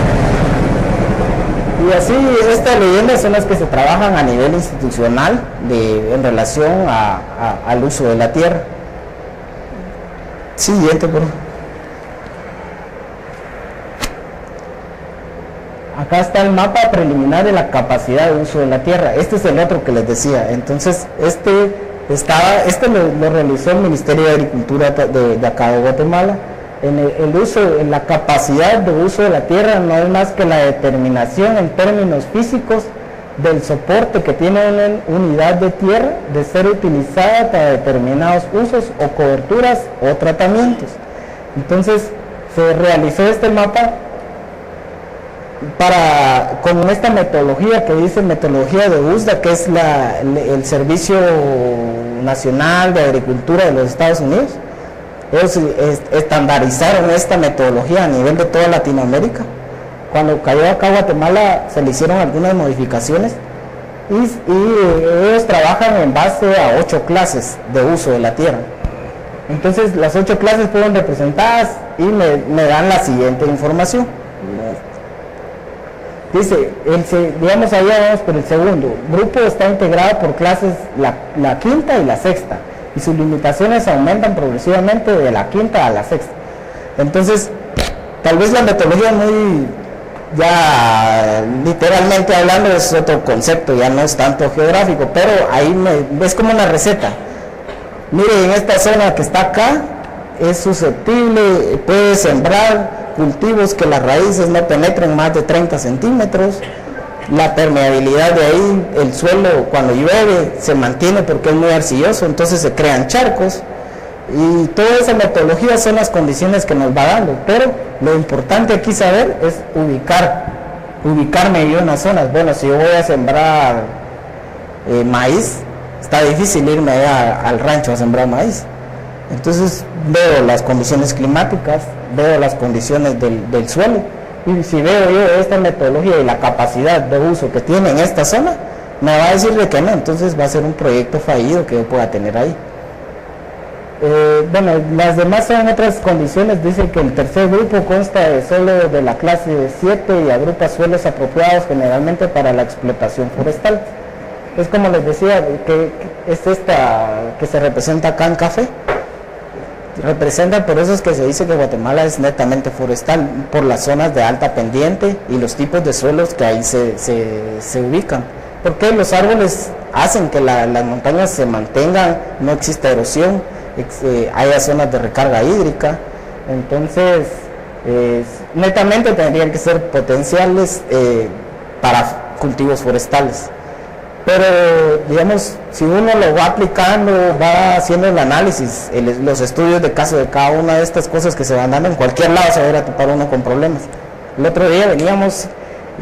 Y así estas leyendas son las que se trabajan a nivel institucional en relación al uso de la tierra. Siguiente, por favor. Acá está el mapa preliminar de la capacidad de uso de la tierra. Este es el otro que les decía. Entonces, este lo realizó el Ministerio de Agricultura de acá de Guatemala. En la capacidad de uso de la tierra no es más que la determinación en términos físicos del soporte que tiene una unidad de tierra de ser utilizada para determinados usos o coberturas o tratamientos. Entonces, se realizó este mapa con esta metodología que dice metodología de USDA, que es el Servicio Nacional de Agricultura de los Estados Unidos. Ellos estandarizaron esta metodología a nivel de toda Latinoamérica. Cuando cayó acá Guatemala se le hicieron algunas modificaciones y ellos trabajan en base a 8 clases de uso de la tierra. Entonces las 8 clases fueron representadas y me dan la siguiente información. Dice, digamos allá vamos por el segundo. Grupo está integrado por clases la quinta y la sexta, y sus limitaciones aumentan progresivamente de la quinta a la sexta. Entonces, tal vez la metodología muy, ya literalmente hablando, es otro concepto, ya no es tanto geográfico, pero ahí es como una receta. Mire, en esta zona que está acá, es susceptible, puede sembrar cultivos que las raíces no penetren más de 30 centímetros, la permeabilidad de ahí, el suelo cuando llueve se mantiene porque es muy arcilloso, entonces se crean charcos, y toda esa metodología son las condiciones que nos va dando, pero lo importante aquí saber es ubicarme yo en las zonas. Bueno, si yo voy a sembrar maíz, está difícil irme allá al rancho a sembrar maíz. Entonces veo las condiciones climáticas, veo las condiciones del suelo, y si veo yo esta metodología y la capacidad de uso que tiene en esta zona, me va a decir de que no, entonces va a ser un proyecto fallido que yo pueda tener ahí. Bueno, las demás son otras condiciones. Dice que el tercer grupo consta solo de la clase 7 y agrupa suelos apropiados generalmente para la explotación forestal. Es como les decía, que es esta que se representa acá en café. Representa, por eso es que se dice que Guatemala es netamente forestal, por las zonas de alta pendiente y los tipos de suelos que ahí se ubican. Porque los árboles hacen que las montañas se mantengan, no exista erosión, haya zonas de recarga hídrica. Entonces, netamente tendrían que ser potenciales para cultivos forestales. Pero, digamos, si uno lo va aplicando, va haciendo el análisis, los estudios de caso de cada una de estas cosas que se van dando, en cualquier lado se va a ir a topar uno con problemas. El otro día veníamos,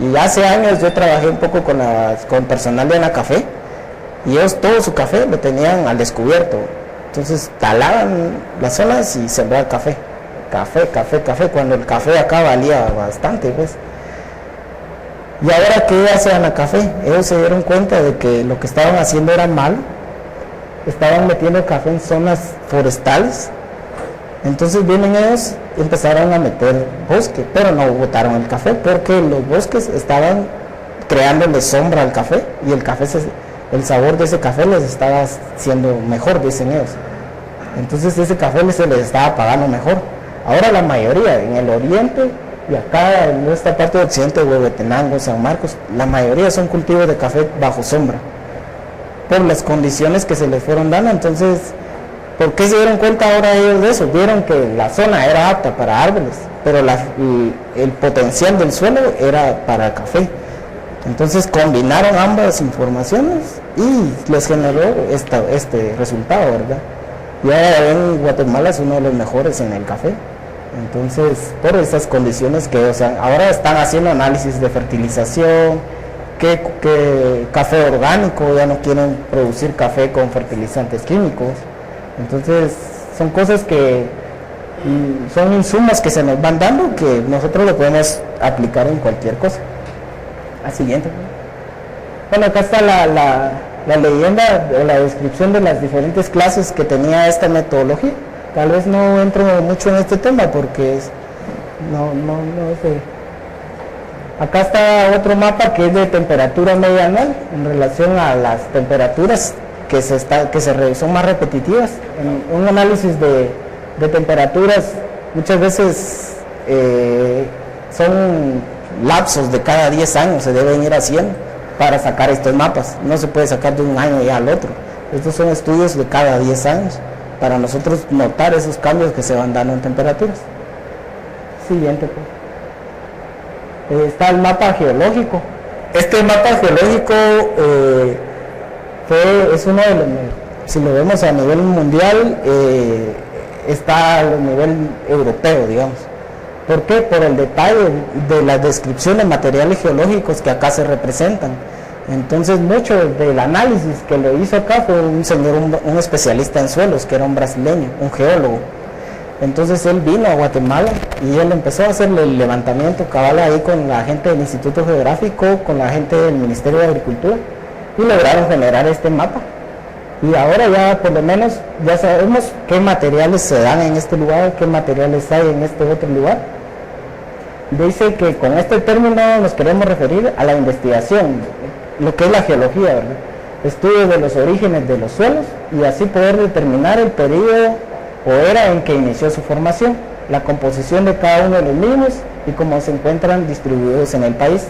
y hace años yo trabajé un poco con personal de Anacafé, y ellos todo su café lo tenían al descubierto. Entonces talaban las zonas y sembraban café. Café, cuando el café acá valía bastante, pues. Y ahora, ¿qué hace Anacafé? Ellos se dieron cuenta de que lo que estaban haciendo era malo. Estaban metiendo café en zonas forestales. Entonces vienen ellos y empezaron a meter bosque, pero no botaron el café porque los bosques estaban creándole sombra al café, y el sabor de ese café les estaba siendo mejor, dicen ellos. Entonces ese café se les estaba pagando mejor. Ahora la mayoría en el oriente y acá en esta parte de occidente, Huehuetenango, San Marcos, la mayoría son cultivos de café bajo sombra, por las condiciones que se les fueron dando. Entonces, ¿por qué se dieron cuenta ahora ellos de eso? Vieron que la zona era apta para árboles, pero el potencial del suelo era para café. Entonces combinaron ambas informaciones y les generó este resultado, ¿verdad? Y ahora en Guatemala es uno de los mejores en el café. Entonces, por esas condiciones que, ahora están haciendo análisis de fertilización, que café orgánico, ya no quieren producir café con fertilizantes químicos. Entonces, son cosas que son insumos que se nos van dando, que nosotros lo podemos aplicar en cualquier cosa. Al siguiente. Bueno, acá está la leyenda o la descripción de las diferentes clases que tenía esta metodología. Tal vez no entro mucho en este tema porque no sé. Acá está otro mapa que es de temperatura media anual en relación a las temperaturas que son más repetitivas. En un análisis de temperaturas muchas veces son lapsos de cada 10 años se deben ir haciendo para sacar estos mapas. No se puede sacar de un año ya al otro. Estos son estudios de cada 10 años para nosotros notar esos cambios que se van dando en temperaturas. Siguiente, pues. Está el mapa geológico. Este mapa geológico es uno de los, si lo vemos a nivel mundial, está a nivel europeo, digamos. ¿Por qué? Por el detalle de la descripción de materiales geológicos que acá se representan. Entonces, mucho del análisis que lo hizo acá fue un señor, un especialista en suelos, que era un brasileño, un geólogo. Entonces, él vino a Guatemala y él empezó a hacer el levantamiento cabal ahí con la gente del Instituto Geográfico, con la gente del Ministerio de Agricultura, y lograron generar este mapa. Y ahora ya por lo menos ya sabemos qué materiales se dan en este lugar, qué materiales hay en este otro lugar. Dice que con este término nos queremos referir a la investigación, lo que es la geología, ¿verdad? Estudio de los orígenes de los suelos y así poder determinar el periodo o era en que inició su formación, la composición de cada uno de los mismos y cómo se encuentran distribuidos en el país.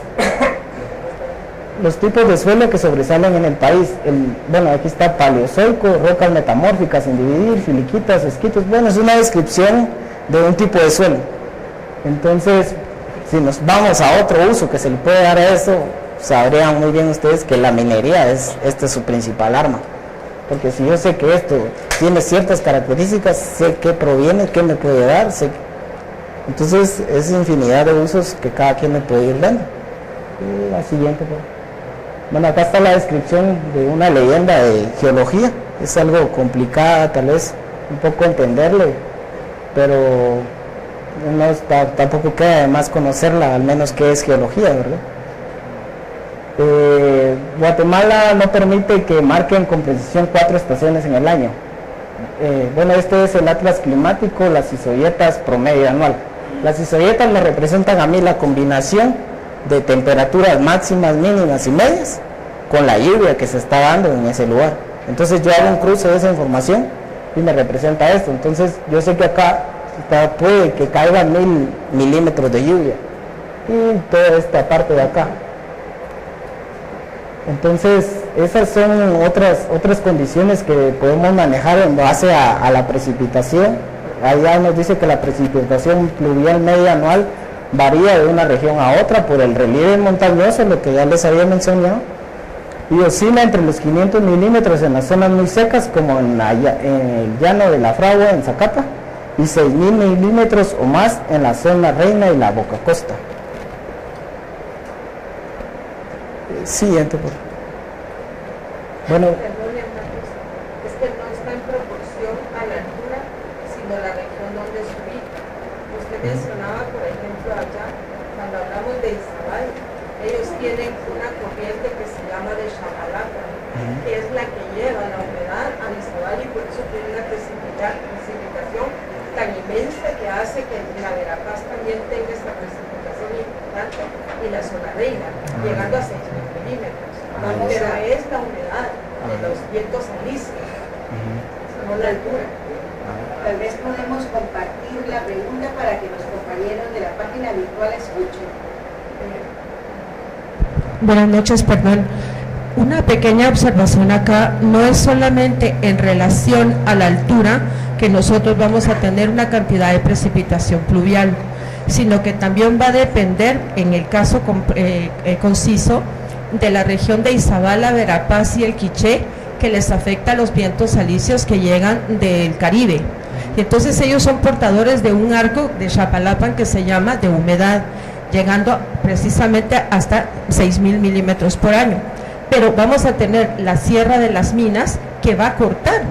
Los tipos de suelo que sobresalen en el país, bueno, aquí está paleozoico, rocas metamórficas sin dividir, filiquitas, esquitos, bueno, es una descripción de un tipo de suelo. Entonces, si nos vamos a otro uso que se le puede dar a eso, sabrían muy bien ustedes que la minería esta es su principal arma. Porque si yo sé que esto tiene ciertas características, sé qué proviene, qué me puede dar, entonces es infinidad de usos que cada quien me puede ir dando. Y la siguiente, pues. Bueno, acá está la descripción de una leyenda de geología, es algo complicada tal vez un poco entenderlo, pero no tampoco queda de más conocerla, al menos qué es geología, ¿verdad? Guatemala no permite que marquen con precisión 4 estaciones en el año. Bueno, este es el atlas climático, las isoyetas promedio anual. Las isoyetas me representan a mí la combinación de temperaturas máximas, mínimas y medias con la lluvia que se está dando en ese lugar. Entonces yo hago un cruce de esa información y me representa esto. Entonces yo sé que acá puede que caigan 1000 milímetros de lluvia y toda esta parte de acá. Entonces esas son otras condiciones que podemos manejar en base a la precipitación. Allá nos dice que la precipitación pluvial media anual varía de una región a otra por el relieve montañoso, lo que ya les había mencionado, y oscila entre los 500 milímetros en las zonas muy secas, como en el llano de la Fragua, en Zacapa, y 6000 milímetros o más en la zona Reina y la Boca Costa. Siguiente, por favor. Bueno, Perdón, hermanos, es que no está en proporción a la altura, sino la región donde se ubica. Usted mencionaba, por ejemplo, allá, cuando hablamos de Izabal, ellos tienen una corriente que se llama de Chapalapa, que es la que lleva la humedad a Izabal y por eso tiene una precipitación tan inmensa que hace que la Verapaz también tenga esta precipitación importante y la zona Reina, llegando a 6.000 milímetros. Pero es la humedad de los vientos alisios, no la altura. Tal vez podemos compartir la pregunta para que los compañeros de la página virtual escuchen. Buenas noches, perdón. Una pequeña observación acá, no es solamente en relación a la altura que nosotros vamos a tener una cantidad de precipitación pluvial, sino que también va a depender, en el caso conciso, de la región de Izabala, Verapaz y el Quiché, que les afecta a los vientos alisios que llegan del Caribe. Y entonces ellos son portadores de un arco de Chapalapan que se llama de humedad, llegando precisamente hasta 6.000 milímetros por año. Pero vamos a tener la Sierra de las Minas que va a cortar.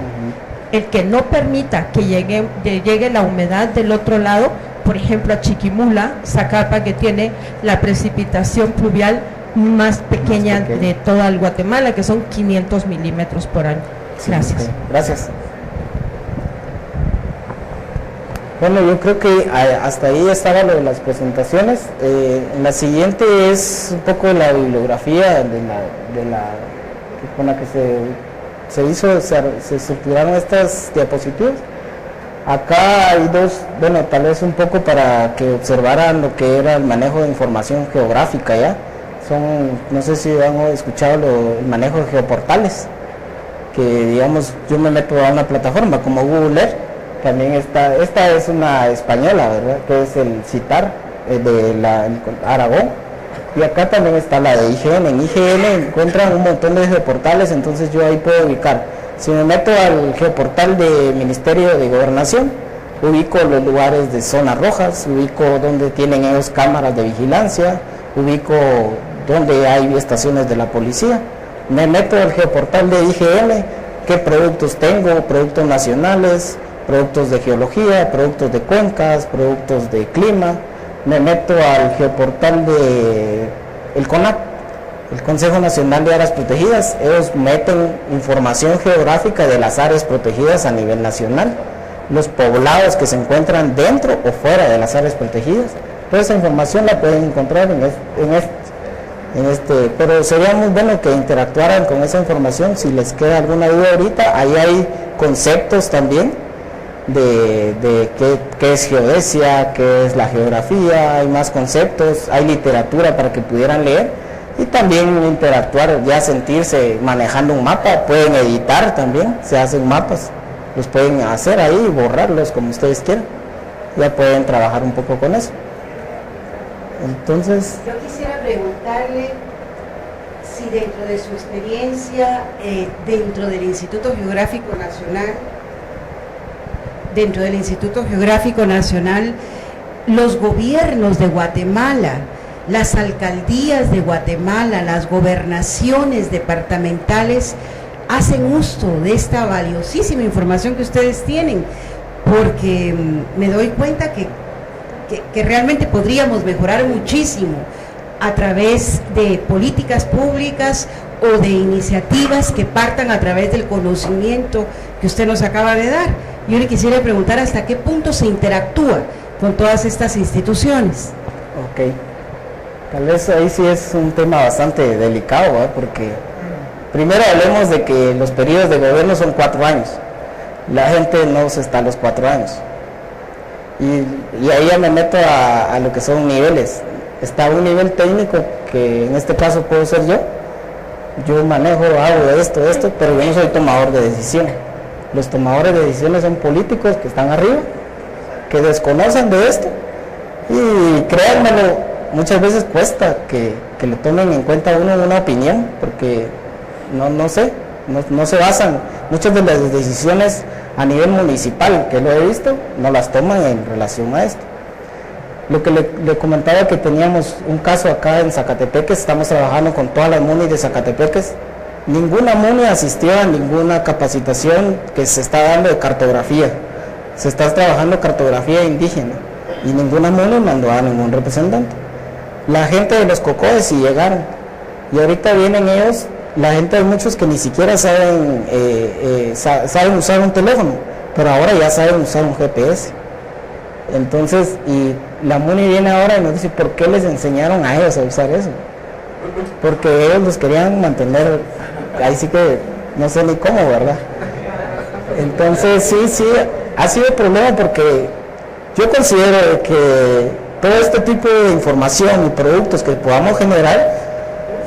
El que no permita que llegue la humedad del otro lado, por ejemplo a Chiquimula, Zacapa, que tiene la precipitación pluvial más pequeña de toda el Guatemala, que son 500 milímetros por año. Gracias. Sí, gracias. Bueno, yo creo que hasta ahí estaba lo de las presentaciones. La siguiente es un poco la bibliografía con la que se estructuraron estas diapositivas. Acá hay dos, bueno, tal vez un poco para que observaran lo que era el manejo de información geográfica ya. No sé si han escuchado el manejo de geoportales, que digamos, yo me meto a una plataforma como Google Earth, también esta es una española, ¿verdad?, que es el CITAR de Aragón, y acá también está la de IGN. En IGN encuentran un montón de geoportales, entonces yo ahí puedo ubicar. Si me meto al geoportal del Ministerio de Gobernación, ubico los lugares de zonas rojas, ubico donde tienen ellos cámaras de vigilancia, ubico donde hay estaciones de la policía. Me meto al geoportal de IGN, qué productos tengo, productos nacionales, productos de geología, productos de cuencas, productos de clima. Me meto al geoportal de el CONAC, el Consejo Nacional de Áreas Protegidas. Ellos meten información geográfica de las áreas protegidas a nivel nacional, los poblados que se encuentran dentro o fuera de las áreas protegidas. Toda esa información la pueden encontrar en este, pero sería muy bueno que interactuaran con esa información. Si les queda alguna duda ahorita, ahí hay conceptos también de qué es geodesia, qué es la geografía, hay más conceptos, hay literatura para que pudieran leer y también interactuar, ya sentirse manejando un mapa. Pueden editar también, se hacen mapas, los pueden hacer ahí y borrarlos como ustedes quieran, ya pueden trabajar un poco con eso. Entonces, yo quisiera preguntarle si dentro de su experiencia dentro del Instituto Geográfico Nacional, los gobiernos de Guatemala, las alcaldías de Guatemala, las gobernaciones departamentales hacen uso de esta valiosísima información que ustedes tienen, porque me doy cuenta que realmente podríamos mejorar muchísimo a través de políticas públicas o de iniciativas que partan a través del conocimiento que usted nos acaba de dar. Yo le quisiera preguntar hasta qué punto se interactúa con todas estas instituciones. Ok, tal vez ahí sí es un tema bastante delicado, ¿eh? Porque primero hablemos de que los periodos de gobierno son 4 años, la gente no se está a los 4 años. Y ahí ya me meto a lo que son niveles. Está un nivel técnico, que en este caso puedo ser yo manejo, hago esto, pero yo no soy tomador de decisión. Los tomadores de decisiones son políticos que están arriba, que desconocen de esto, y créanmelo, muchas veces cuesta que le tomen en cuenta a uno una opinión, porque no se basan, muchas de las decisiones a nivel municipal, que lo he visto, no las toman en relación a esto. Lo que le comentaba, que teníamos un caso acá en Zacatepeques, estamos trabajando con todas las MUNI de Zacatepeques. Ninguna MUNI asistió a ninguna capacitación que se está dando de cartografía. Se está trabajando cartografía indígena y ninguna MUNI mandó a ningún representante. La gente de los Cocodes sí llegaron, y ahorita vienen ellos. La gente, hay muchos que ni siquiera saben usar un teléfono, pero ahora ya saben usar un GPS. Entonces, y la MUNI viene ahora y nos dice, ¿por qué les enseñaron a ellos a usar eso? Porque ellos los querían mantener, ahí sí que no sé ni cómo, ¿verdad? Entonces sí, ha sido problema, porque yo considero que todo este tipo de información y productos que podamos generar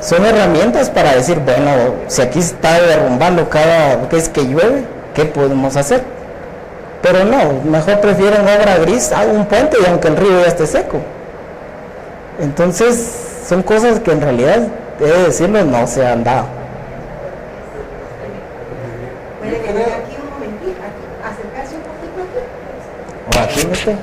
son herramientas para decir, bueno, si aquí está derrumbando cada vez que llueve, ¿qué podemos hacer? Pero no, mejor prefieren obra gris, hago un puente y aunque el río ya esté seco. Entonces, son cosas que en realidad, he de decirlo, no se han dado. ¿Puede venir aquí un momentito? ¿Acercarse un poquito aquí? ¿O aquí no esté?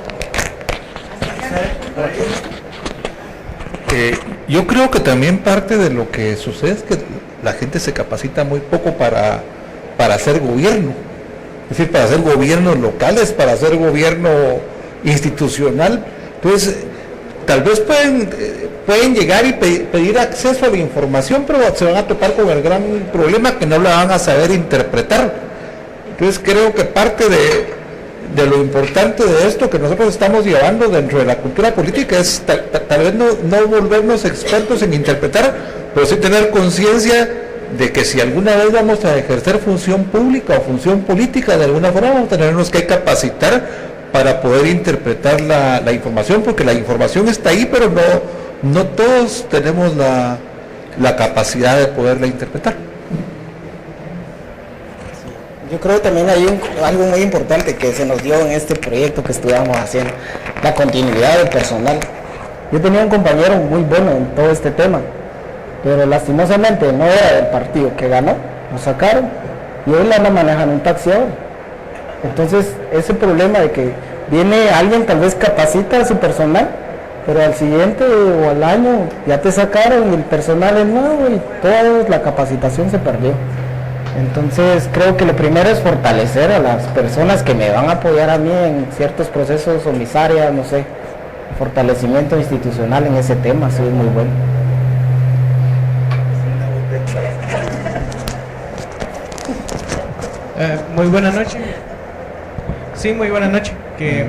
Yo creo que también parte de lo que sucede es que la gente se capacita muy poco para hacer gobierno, es decir, para hacer gobiernos locales, para hacer gobierno institucional. Entonces, tal vez pueden llegar y pedir acceso a la información, pero se van a topar con el gran problema que no la van a saber interpretar. Entonces, creo que parte de lo importante de esto que nosotros estamos llevando dentro de la cultura política es tal vez no volvernos expertos en interpretar, pero sí tener conciencia de que si alguna vez vamos a ejercer función pública o función política, de alguna forma vamos a tenernos que capacitar para poder interpretar la información, porque la información está ahí, pero no todos tenemos la capacidad de poderla interpretar. Yo creo que también hay algo muy importante que se nos dio en este proyecto que estudiamos haciendo, la continuidad del personal. Yo tenía un compañero muy bueno en todo este tema, pero lastimosamente no era del partido que ganó, lo sacaron y hoy la anda manejando un taxi ahora. Entonces, ese problema de que viene alguien, tal vez capacita a su personal, pero al siguiente o al año ya te sacaron y el personal es nuevo y toda la capacitación se perdió. Entonces creo que lo primero es fortalecer a las personas que me van a apoyar a mí en ciertos procesos o mis áreas, no sé, fortalecimiento institucional en ese tema, sí, es muy bueno. Muy buena noche. Sí, muy buena noche. Que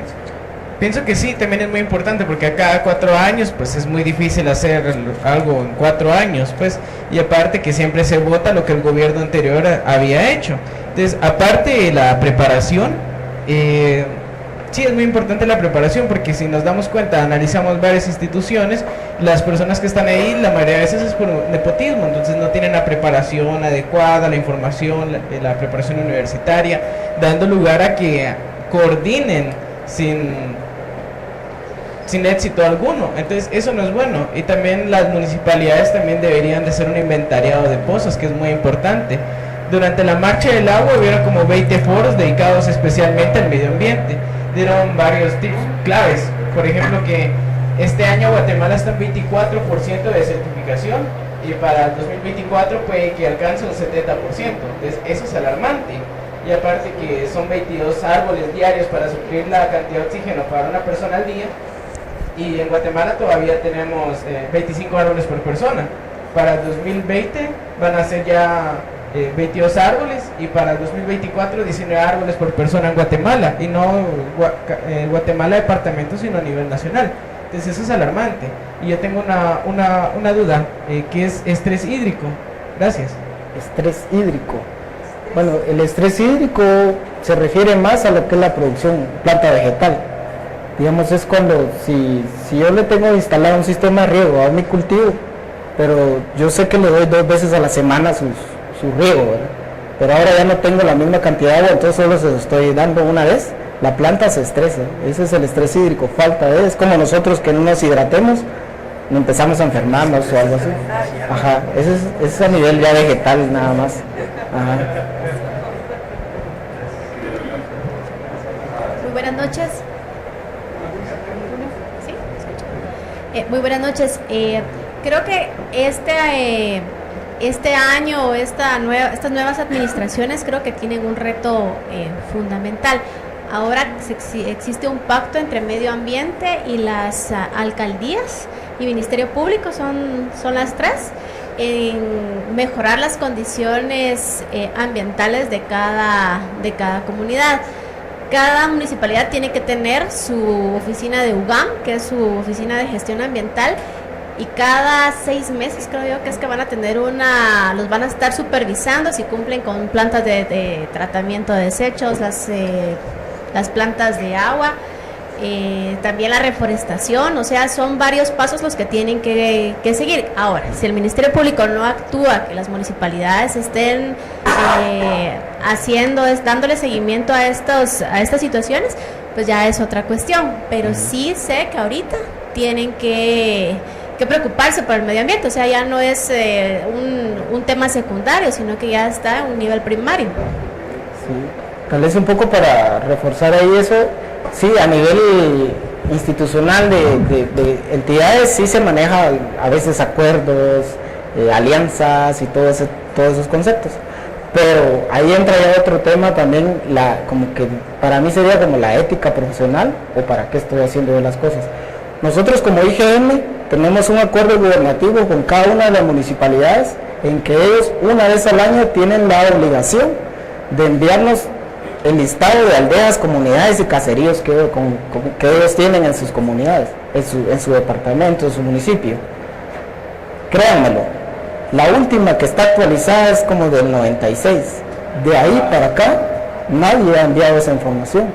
pienso que sí, también es muy importante porque a cada 4 años pues es muy difícil hacer algo en 4 años, pues, y aparte que siempre se vota lo que el gobierno anterior había hecho. Entonces, aparte de la preparación, sí es muy importante la preparación porque si nos damos cuenta, analizamos varias instituciones, las personas que están ahí, la mayoría de veces es por nepotismo, entonces no tienen la preparación adecuada, la información, la preparación universitaria, dando lugar a que coordinen sin éxito alguno. Entonces eso no es bueno, y también las municipalidades también deberían de hacer un inventariado de pozos, que es muy importante. Durante la marcha del agua hubieron como 20 foros dedicados especialmente al medio ambiente, dieron varios tips claves, por ejemplo que este año Guatemala está en 24% de certificación y para el 2024 puede que alcance un 70%, entonces eso es alarmante. Y aparte que son 22 árboles diarios para suplir la cantidad de oxígeno para una persona al día, y en Guatemala todavía tenemos 25 árboles por persona. Para el 2020 van a ser ya 22 árboles, y para el 2024 19 árboles por persona en Guatemala, y no Guatemala departamento, sino a nivel nacional. Entonces eso es alarmante. Y yo tengo una duda, que es estrés hídrico. Gracias. Estrés hídrico. Bueno, el estrés hídrico se refiere más a lo que es la producción planta vegetal. Digamos, es cuando si yo le tengo instalado un sistema de riego a mi cultivo, pero yo sé que le doy 2 veces a la semana su riego, ¿verdad? Pero ahora ya no tengo la misma cantidad de agua, entonces solo se lo estoy dando una vez, la planta se estresa. Ese es el estrés hídrico, falta de, es como nosotros que no nos hidratemos, empezamos a enfermarnos o algo así. Ajá, ese es a nivel ya vegetal nada más. Ajá. Muy buenas noches. ¿Sí? Muy buenas noches. Creo que este año, estas nuevas administraciones creo que tienen un reto fundamental. Ahora existe un pacto entre medio ambiente y las alcaldías y Ministerio Público, son las 3, en mejorar las condiciones ambientales de cada comunidad. Cada municipalidad tiene que tener su oficina de UGAM, que es su oficina de gestión ambiental, y cada 6 meses creo yo que es que van a tener los van a estar supervisando si cumplen con plantas de tratamiento de desechos, las plantas de agua, también la reforestación. O sea, son varios pasos los que tienen que seguir. Ahora, si el Ministerio Público no actúa, que las municipalidades estén dándole seguimiento a estas situaciones, pues ya es otra cuestión. Pero sí sé que ahorita tienen que preocuparse por el medio ambiente. O sea, ya no es un tema secundario, sino que ya está en un nivel primario. Sí, tal vez un poco para reforzar ahí eso. Sí, a nivel institucional de entidades sí se maneja a veces acuerdos, alianzas y todos esos conceptos. Pero ahí entra ya otro tema también, como que para mí sería como la ética profesional, o para qué estoy haciendo yo las cosas. Nosotros como IGM tenemos un acuerdo gubernativo con cada una de las municipalidades en que ellos una vez al año tienen la obligación de enviarnos el listado de aldeas, comunidades y caseríos que ellos tienen en sus comunidades, en su departamento, en su municipio. Créanmelo, la última que está actualizada es como del 96. De ahí para acá nadie ha enviado esa información.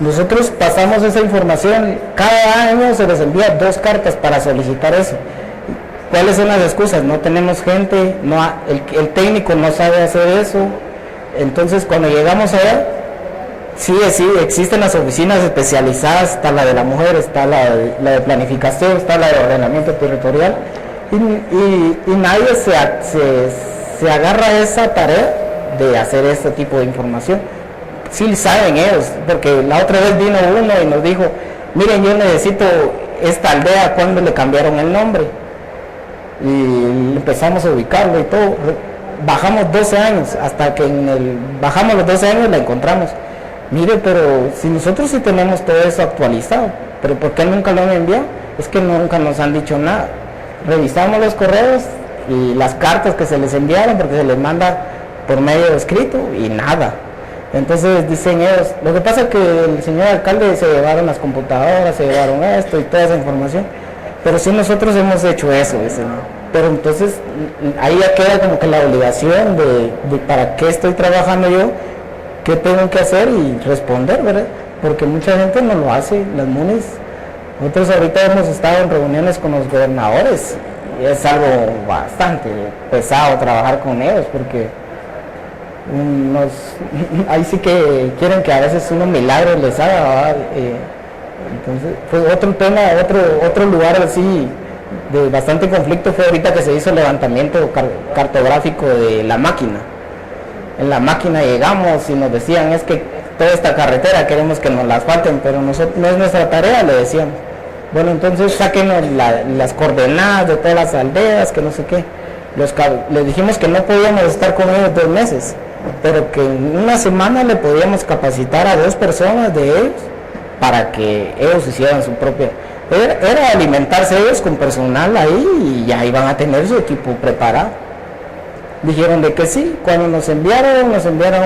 Nosotros pasamos esa información, cada año se les envía 2 cartas para solicitar eso. ¿Cuáles son las excusas? No tenemos gente, el técnico no sabe hacer eso. Entonces cuando llegamos allá, sí, existen las oficinas especializadas, está la de la mujer, está la de planificación, está la de ordenamiento territorial, y nadie se agarra a esa tarea de hacer este tipo de información. Sí saben ellos, porque la otra vez vino uno y nos dijo, miren, yo necesito esta aldea, ¿cuándo le cambiaron el nombre? Y empezamos a ubicarlo y todo. Bajamos 12 años, hasta que bajamos los 12 años la encontramos. Mire, pero si nosotros sí tenemos todo eso actualizado, pero ¿por qué nunca lo han enviado? Es que nunca nos han dicho nada. Revisamos los correos y las cartas que se les enviaron, porque se les manda por medio escrito y nada. Entonces dicen ellos, lo que pasa es que el señor alcalde se llevaron las computadoras, se llevaron esto y toda esa información, pero sí nosotros hemos hecho eso, dicen. Pero entonces ahí ya queda como que la obligación de para qué estoy trabajando yo, qué tengo que hacer y responder, ¿verdad? Porque mucha gente no lo hace, las MUNIs. Nosotros ahorita hemos estado en reuniones con los gobernadores y es algo bastante pesado trabajar con ellos porque ahí sí que quieren que a veces uno milagro les haga, ¿verdad? Entonces fue otro tema, otro lugar así de bastante conflicto fue ahorita que se hizo el levantamiento cartográfico de la máquina. En la máquina llegamos y nos decían, es que toda esta carretera queremos que nos la asfalten, pero nosotros, no es nuestra tarea, le decíamos. Bueno, entonces sáquenos las coordenadas de todas las aldeas, que no sé qué. Les dijimos que no podíamos estar con ellos 2 meses, pero que en una semana le podíamos capacitar a 2 personas de ellos para que ellos hicieran su propia... Era alimentarse ellos con personal ahí y ya iban a tener su equipo preparado. Dijeron de que sí, cuando nos enviaron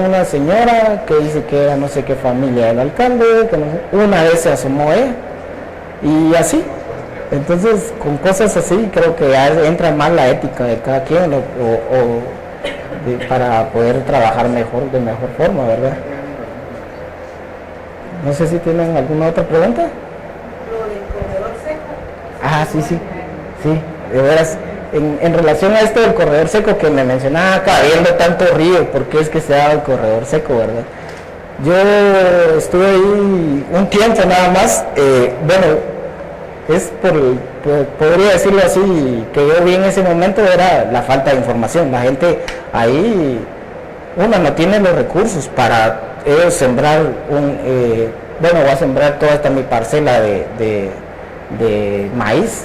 una señora que dice que era no sé qué familia del alcalde, que no sé, una vez se asomó ella, y así. Entonces, con cosas así, creo que ya entra más la ética de cada quien para poder trabajar de mejor forma, ¿verdad? No sé si tienen alguna otra pregunta. Ah, sí, de veras, en relación a esto del corredor seco que me mencionaba acá, habiendo tanto río, ¿por qué es que se da el corredor seco, verdad? Yo estuve ahí un tiempo nada más, podría decirlo así, que yo vi en ese momento era la falta de información. La gente ahí, no tiene los recursos para ellos sembrar voy a sembrar toda esta mi parcela de maíz.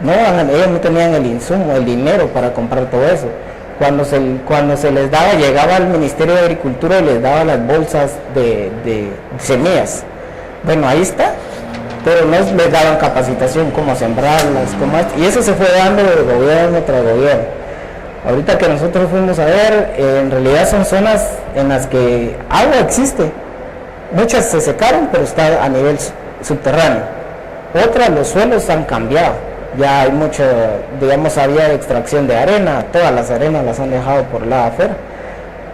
No, ellos no tenían el insumo, el dinero para comprar todo eso. Cuando se les daba, llegaba al Ministerio de Agricultura y les daba las bolsas de semillas. Bueno, ahí está, pero no les daban capacitación, cómo sembrarlas, y eso se fue dando de gobierno tras gobierno. Ahorita que nosotros fuimos a ver, en realidad son zonas en las que agua existe. Muchas se secaron, pero está a nivel subterráneo. Otras, los suelos han cambiado. Ya hay mucho, había extracción de arena, todas las arenas las han dejado por la afuera.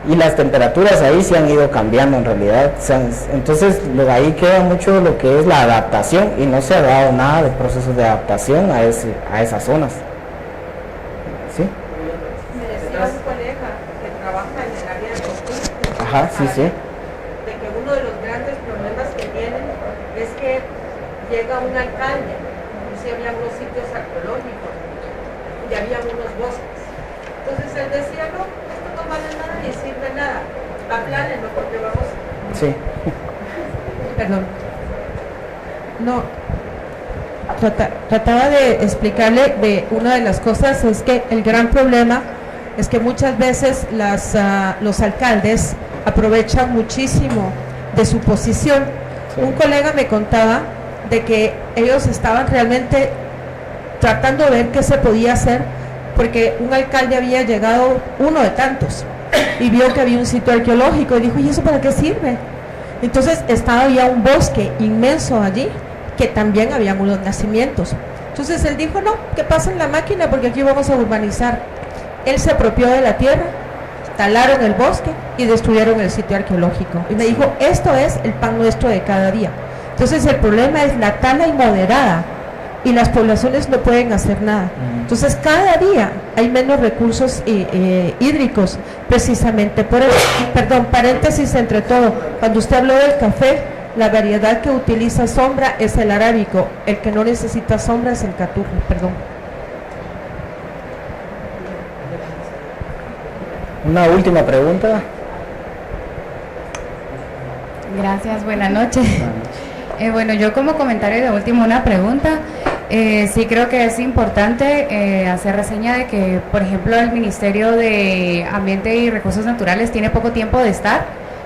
Y las temperaturas ahí se han ido cambiando en realidad. Entonces, ahí queda mucho lo que es la adaptación y no se ha dado nada de procesos de adaptación a esas zonas. ¿Sí? Me decía un colega que trabaja en el área de los Ajá, sí. De que uno de los grandes problemas que tienen es que llega un alcalde, inclusive había unos sitios arqueológicos y había unos bosques. Entonces él decía, no, esto no vale nada ni sirve nada, aplárenlo porque vamos... Sí. Perdón. No, trataba de explicarle de una de las cosas es que el gran problema es que muchas veces los alcaldes aprovechan muchísimo de su posición. Sí. Un colega me contaba de que ellos estaban realmente tratando de ver qué se podía hacer porque un alcalde había llegado, uno de tantos, y vio que había un sitio arqueológico y dijo, ¿y eso para qué sirve? Entonces había un bosque inmenso allí que también habían unos nacimientos. Entonces él dijo, no, que pasen la máquina porque aquí vamos a urbanizar. Él se apropió de la tierra, talaron el bosque y destruyeron el sitio arqueológico. Y me dijo, esto es el pan nuestro de cada día. Entonces el problema es la tala inmoderada y las poblaciones no pueden hacer nada. Entonces cada día hay menos recursos hídricos, precisamente por eso. Perdón, paréntesis entre todo, cuando usted habló del café, la variedad que utiliza sombra es el arábico, el que no necesita sombra es el caturro, perdón. Una última pregunta. Gracias, buenas noches. Bueno, yo como comentario de último una pregunta. Sí creo que es importante hacer reseña de que, por ejemplo, el Ministerio de Ambiente y Recursos Naturales tiene poco tiempo de estar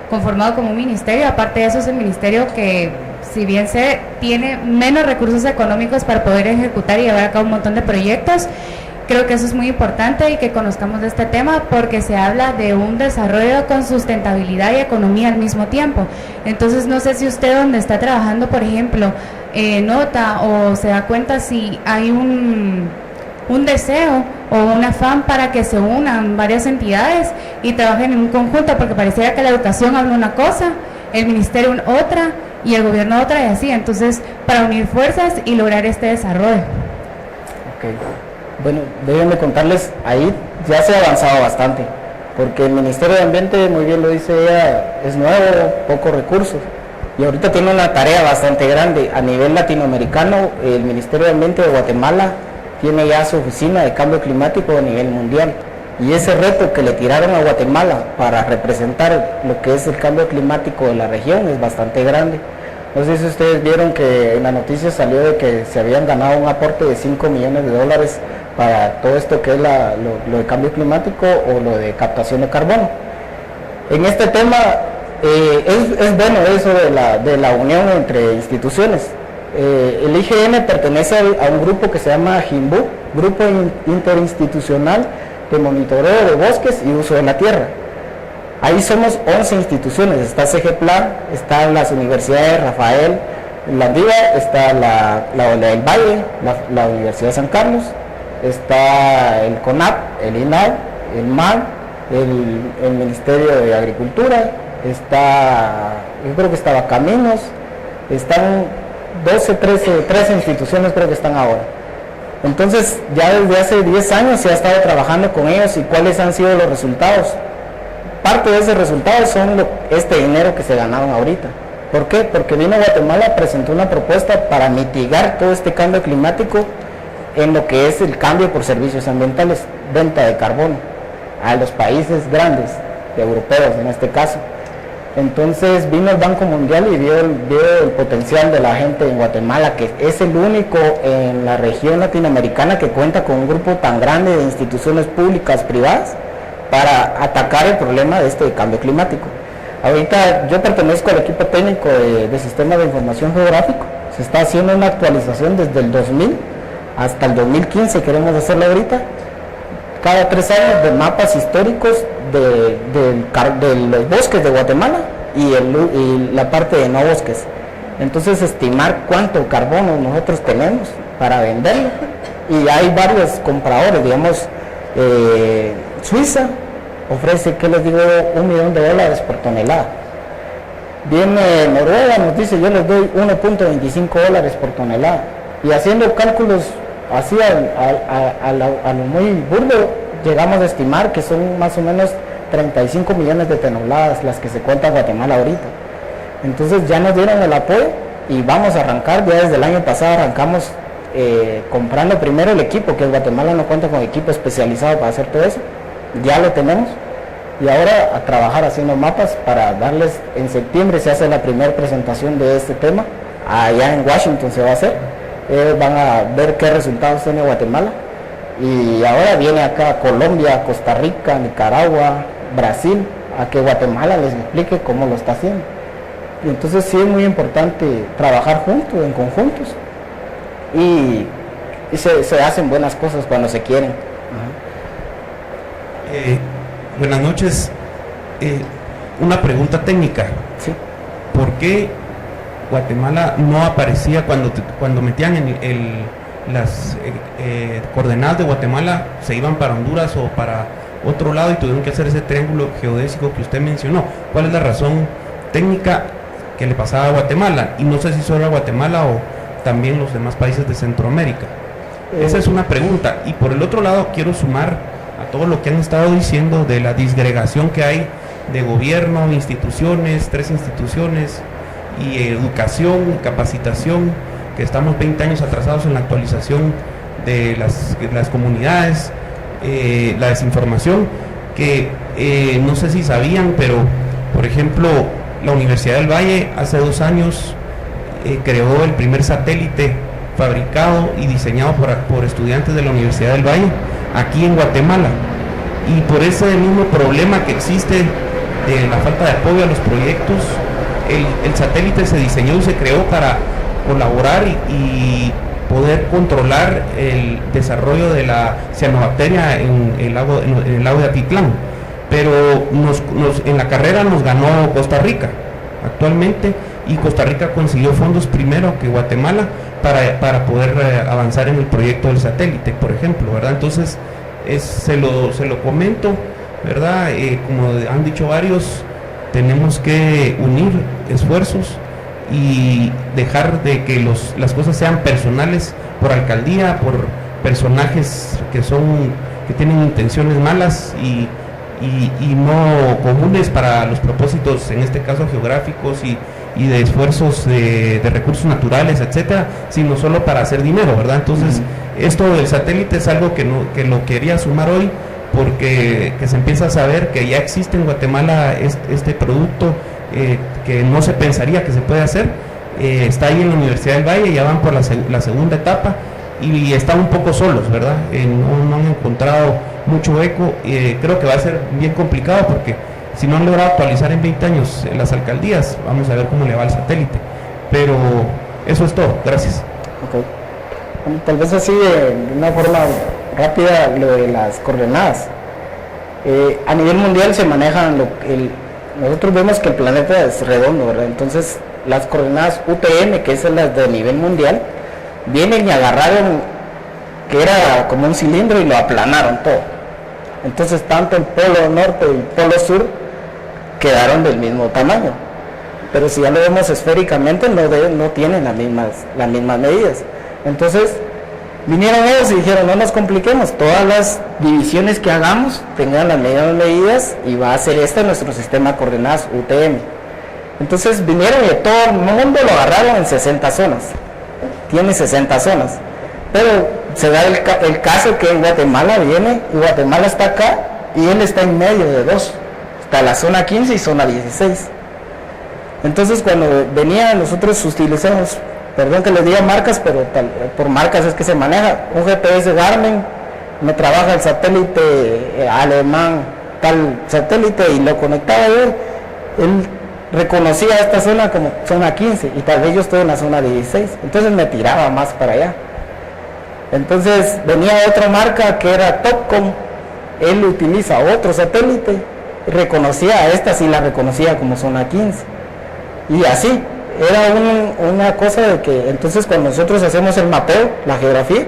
conformado como un ministerio. Aparte de eso, es el ministerio que, si bien tiene menos recursos económicos para poder ejecutar y llevar a cabo un montón de proyectos, creo que eso es muy importante y que conozcamos de este tema porque se habla de un desarrollo con sustentabilidad y economía al mismo tiempo. Entonces no sé si usted donde está trabajando, por ejemplo, nota o se da cuenta si hay un deseo o un afán para que se unan varias entidades y trabajen en un conjunto, porque pareciera que la educación habla una cosa, el ministerio otra y el gobierno otra y así, entonces para unir fuerzas y lograr este desarrollo. Okay. Bueno, déjenme contarles, ahí ya se ha avanzado bastante, porque el Ministerio de Ambiente, muy bien lo dice ella, es nuevo, pocos recursos, y ahorita tiene una tarea bastante grande. A nivel latinoamericano, el Ministerio de Ambiente de Guatemala tiene ya su oficina de cambio climático a nivel mundial, y ese reto que le tiraron a Guatemala para representar lo que es el cambio climático de la región es bastante grande. No sé si ustedes vieron que en la noticia salió de que se habían ganado un aporte de $5 millones para todo esto que es lo de cambio climático o lo de captación de carbono. En este tema es bueno eso de la unión entre instituciones. El IGN pertenece a un grupo que se llama GIMBU, Grupo Interinstitucional de Monitoreo de Bosques y Uso de la Tierra. Ahí somos 11 instituciones, está CGPLAN, están las universidades Rafael Landívar, está la del Valle, la Universidad de San Carlos, está el CONAP, el INAV, el MAN, el Ministerio de Agricultura, yo creo que estaba Caminos, están 13 instituciones creo que están ahora. Entonces ya desde hace 10 años se ha estado trabajando con ellos y cuáles han sido los resultados. Parte de esos resultados son este dinero que se ganaron ahorita. ¿Por qué? Porque vino Guatemala, presentó una propuesta para mitigar todo este cambio climático en lo que es el cambio por servicios ambientales, venta de carbono a los países grandes, europeos en este caso. Entonces vino el Banco Mundial y vio el potencial de la gente en Guatemala, que es el único en la región latinoamericana que cuenta con un grupo tan grande de instituciones públicas, privadas, para atacar el problema de este cambio climático. Ahorita yo pertenezco al equipo técnico de Sistemas de Información Geográfico. Se está haciendo una actualización desde el 2000 hasta el 2015, queremos hacerlo ahorita, cada 3 años, de mapas históricos de los bosques de Guatemala y la parte de no bosques. Entonces estimar cuánto carbono nosotros tenemos para venderlo, y hay varios compradores, digamos, Suiza ofrece, ¿qué les digo?, $1 millón por tonelada. Viene Noruega, nos dice, yo les doy $1.25 por tonelada, y haciendo cálculos así a lo muy burdo, llegamos a estimar que son más o menos 35 millones de toneladas las que se cuenta Guatemala ahorita. Entonces ya nos dieron el apoyo y vamos a arrancar. Ya desde el año pasado arrancamos comprando primero el equipo, que Guatemala no cuenta con equipo especializado para hacer todo eso, ya lo tenemos, y ahora a trabajar haciendo mapas para darles. En septiembre se hace la primera presentación de este tema, allá en Washington se va a hacer. Van a ver qué resultados tiene Guatemala, y ahora viene acá Colombia, Costa Rica, Nicaragua, Brasil, a que Guatemala les explique cómo lo está haciendo. Y entonces sí es muy importante trabajar juntos, en conjuntos, y se hacen buenas cosas cuando se quieren. Buenas noches. Una pregunta técnica. Sí. ¿Por qué Guatemala no aparecía cuando metían las coordenadas de Guatemala, se iban para Honduras o para otro lado y tuvieron que hacer ese triángulo geodésico que usted mencionó? ¿Cuál es la razón técnica que le pasaba a Guatemala? Y no sé si solo a Guatemala o también los demás países de Centroamérica. Esa es una pregunta. Y por el otro lado quiero sumar a todo lo que han estado diciendo de la disgregación que hay de gobierno, instituciones, 3 instituciones, y educación, capacitación, que estamos 20 años atrasados en la actualización de las comunidades, la desinformación, que no sé si sabían, pero por ejemplo la Universidad del Valle hace 2 años creó el primer satélite fabricado y diseñado por estudiantes de la Universidad del Valle aquí en Guatemala, y por ese mismo problema que existe de la falta de apoyo a los proyectos, el satélite se diseñó y se creó para colaborar y poder controlar el desarrollo de la cianobacteria en el lago de Atitlán. Pero en la carrera nos ganó Costa Rica actualmente, y Costa Rica consiguió fondos primero que Guatemala para poder avanzar en el proyecto del satélite, por ejemplo, ¿verdad? Entonces se lo comento, ¿verdad? Como han dicho varios, tenemos que unir esfuerzos y dejar de que las cosas sean personales por alcaldía, por personajes que tienen intenciones malas y no comunes para los propósitos, en este caso geográficos y de esfuerzos de recursos naturales, etcétera, sino solo para hacer dinero, ¿verdad? Entonces, esto del satélite es algo que lo quería sumar hoy, porque que se empieza a saber que ya existe en Guatemala este producto que no se pensaría que se puede hacer. Está ahí en la Universidad del Valle, ya van por la segunda etapa y están un poco solos, ¿verdad? No han encontrado mucho eco. Creo que va a ser bien complicado, porque si no han logrado actualizar en 20 años las alcaldías, vamos a ver cómo le va al satélite. Pero eso es todo, gracias. Okay. Bueno, tal vez así de una forma rápida lo de las coordenadas. A nivel mundial se manejan nosotros vemos que el planeta es redondo, ¿verdad? Entonces las coordenadas UTM, que son las de nivel mundial, vienen y agarraron que era como un cilindro y lo aplanaron todo. Entonces tanto el polo norte y el polo sur quedaron del mismo tamaño, pero si ya lo vemos esféricamente no tienen las mismas medidas. Entonces vinieron ellos y dijeron, no nos compliquemos, todas las divisiones que hagamos tengan las mismas medidas y va a ser nuestro sistema de coordenadas UTM. Entonces vinieron y todo el mundo lo agarraron en 60 zonas, tiene 60 zonas, pero se da el caso que en Guatemala viene, y Guatemala está acá y él está en medio de dos, está la zona 15 y zona 16. Entonces cuando venía, nosotros utilizamos, perdón que les diga marcas, pero por marcas es que se maneja, un GPS Garmin, me trabaja el satélite alemán, tal satélite, y lo conectaba él reconocía esta zona como zona 15, y tal vez yo estoy en la zona 16, entonces me tiraba más para allá. Entonces venía otra marca que era Topcom, él utiliza otro satélite, reconocía a esta, sí la reconocía como zona 15, y así. Era una cosa de que, entonces cuando nosotros hacemos el mapeo, la geografía,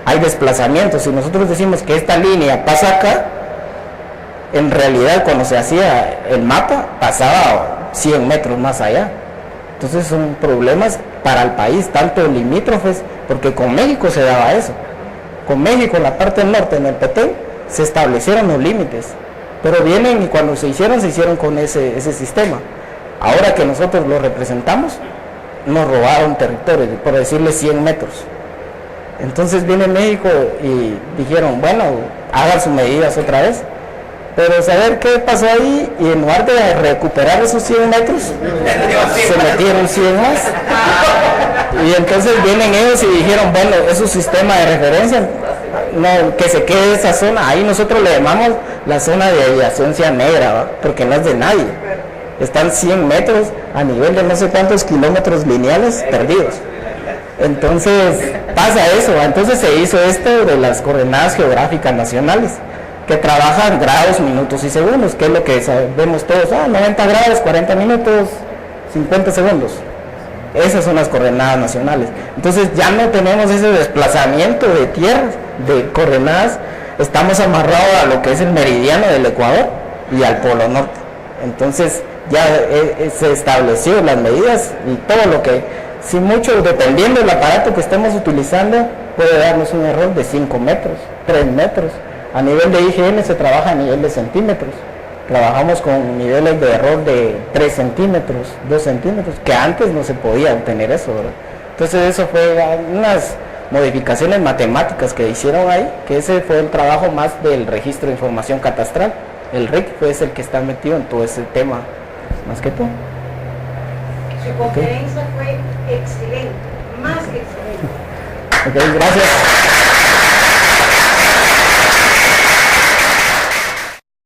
hay desplazamientos. Si nosotros decimos que esta línea pasa acá, en realidad cuando se hacía el mapa, pasaba 100 metros más allá. Entonces son problemas para el país, tanto limítrofes, porque con México se daba eso. Con México, en la parte del norte, en el Petén, se establecieron los límites. Pero vienen y cuando se hicieron con ese sistema. Ahora que nosotros lo representamos, nos robaron territorio, por decirle 100 metros. Entonces viene México y dijeron, bueno, hagan sus medidas otra vez. Pero saber qué pasó ahí, y en lugar de recuperar esos 100 metros, se metieron 100 más. Y entonces vienen ellos y dijeron, bueno, es un sistema de referencia, no, que se quede esa zona. Ahí nosotros le llamamos la zona de aviación negra, ¿va? Porque no es de nadie. Están 100 metros a nivel de no sé cuántos kilómetros lineales perdidos. Entonces pasa eso. Entonces se hizo esto de las coordenadas geográficas nacionales, que trabajan grados, minutos y segundos, que es lo que sabemos todos. 90 grados, 40 minutos, 50 segundos. Esas son las coordenadas nacionales. Entonces ya no tenemos ese desplazamiento de tierra, de coordenadas. Estamos amarrados a lo que es el meridiano del Ecuador y al Polo Norte. Entonces ya se estableció las medidas y todo lo que, si mucho, dependiendo del aparato que estemos utilizando, puede darnos un error de 5 metros, 3 metros. A nivel de IGN se trabaja a nivel de centímetros. Trabajamos con niveles de error de 3 centímetros, 2 centímetros, que antes no se podía obtener eso, ¿verdad? Entonces eso fue unas modificaciones matemáticas que hicieron ahí, que ese fue el trabajo más del registro de información catastral. El RIC fue el que está metido en todo ese tema, más que todo. Su conferencia fue excelente, más que excelente. Ok, gracias.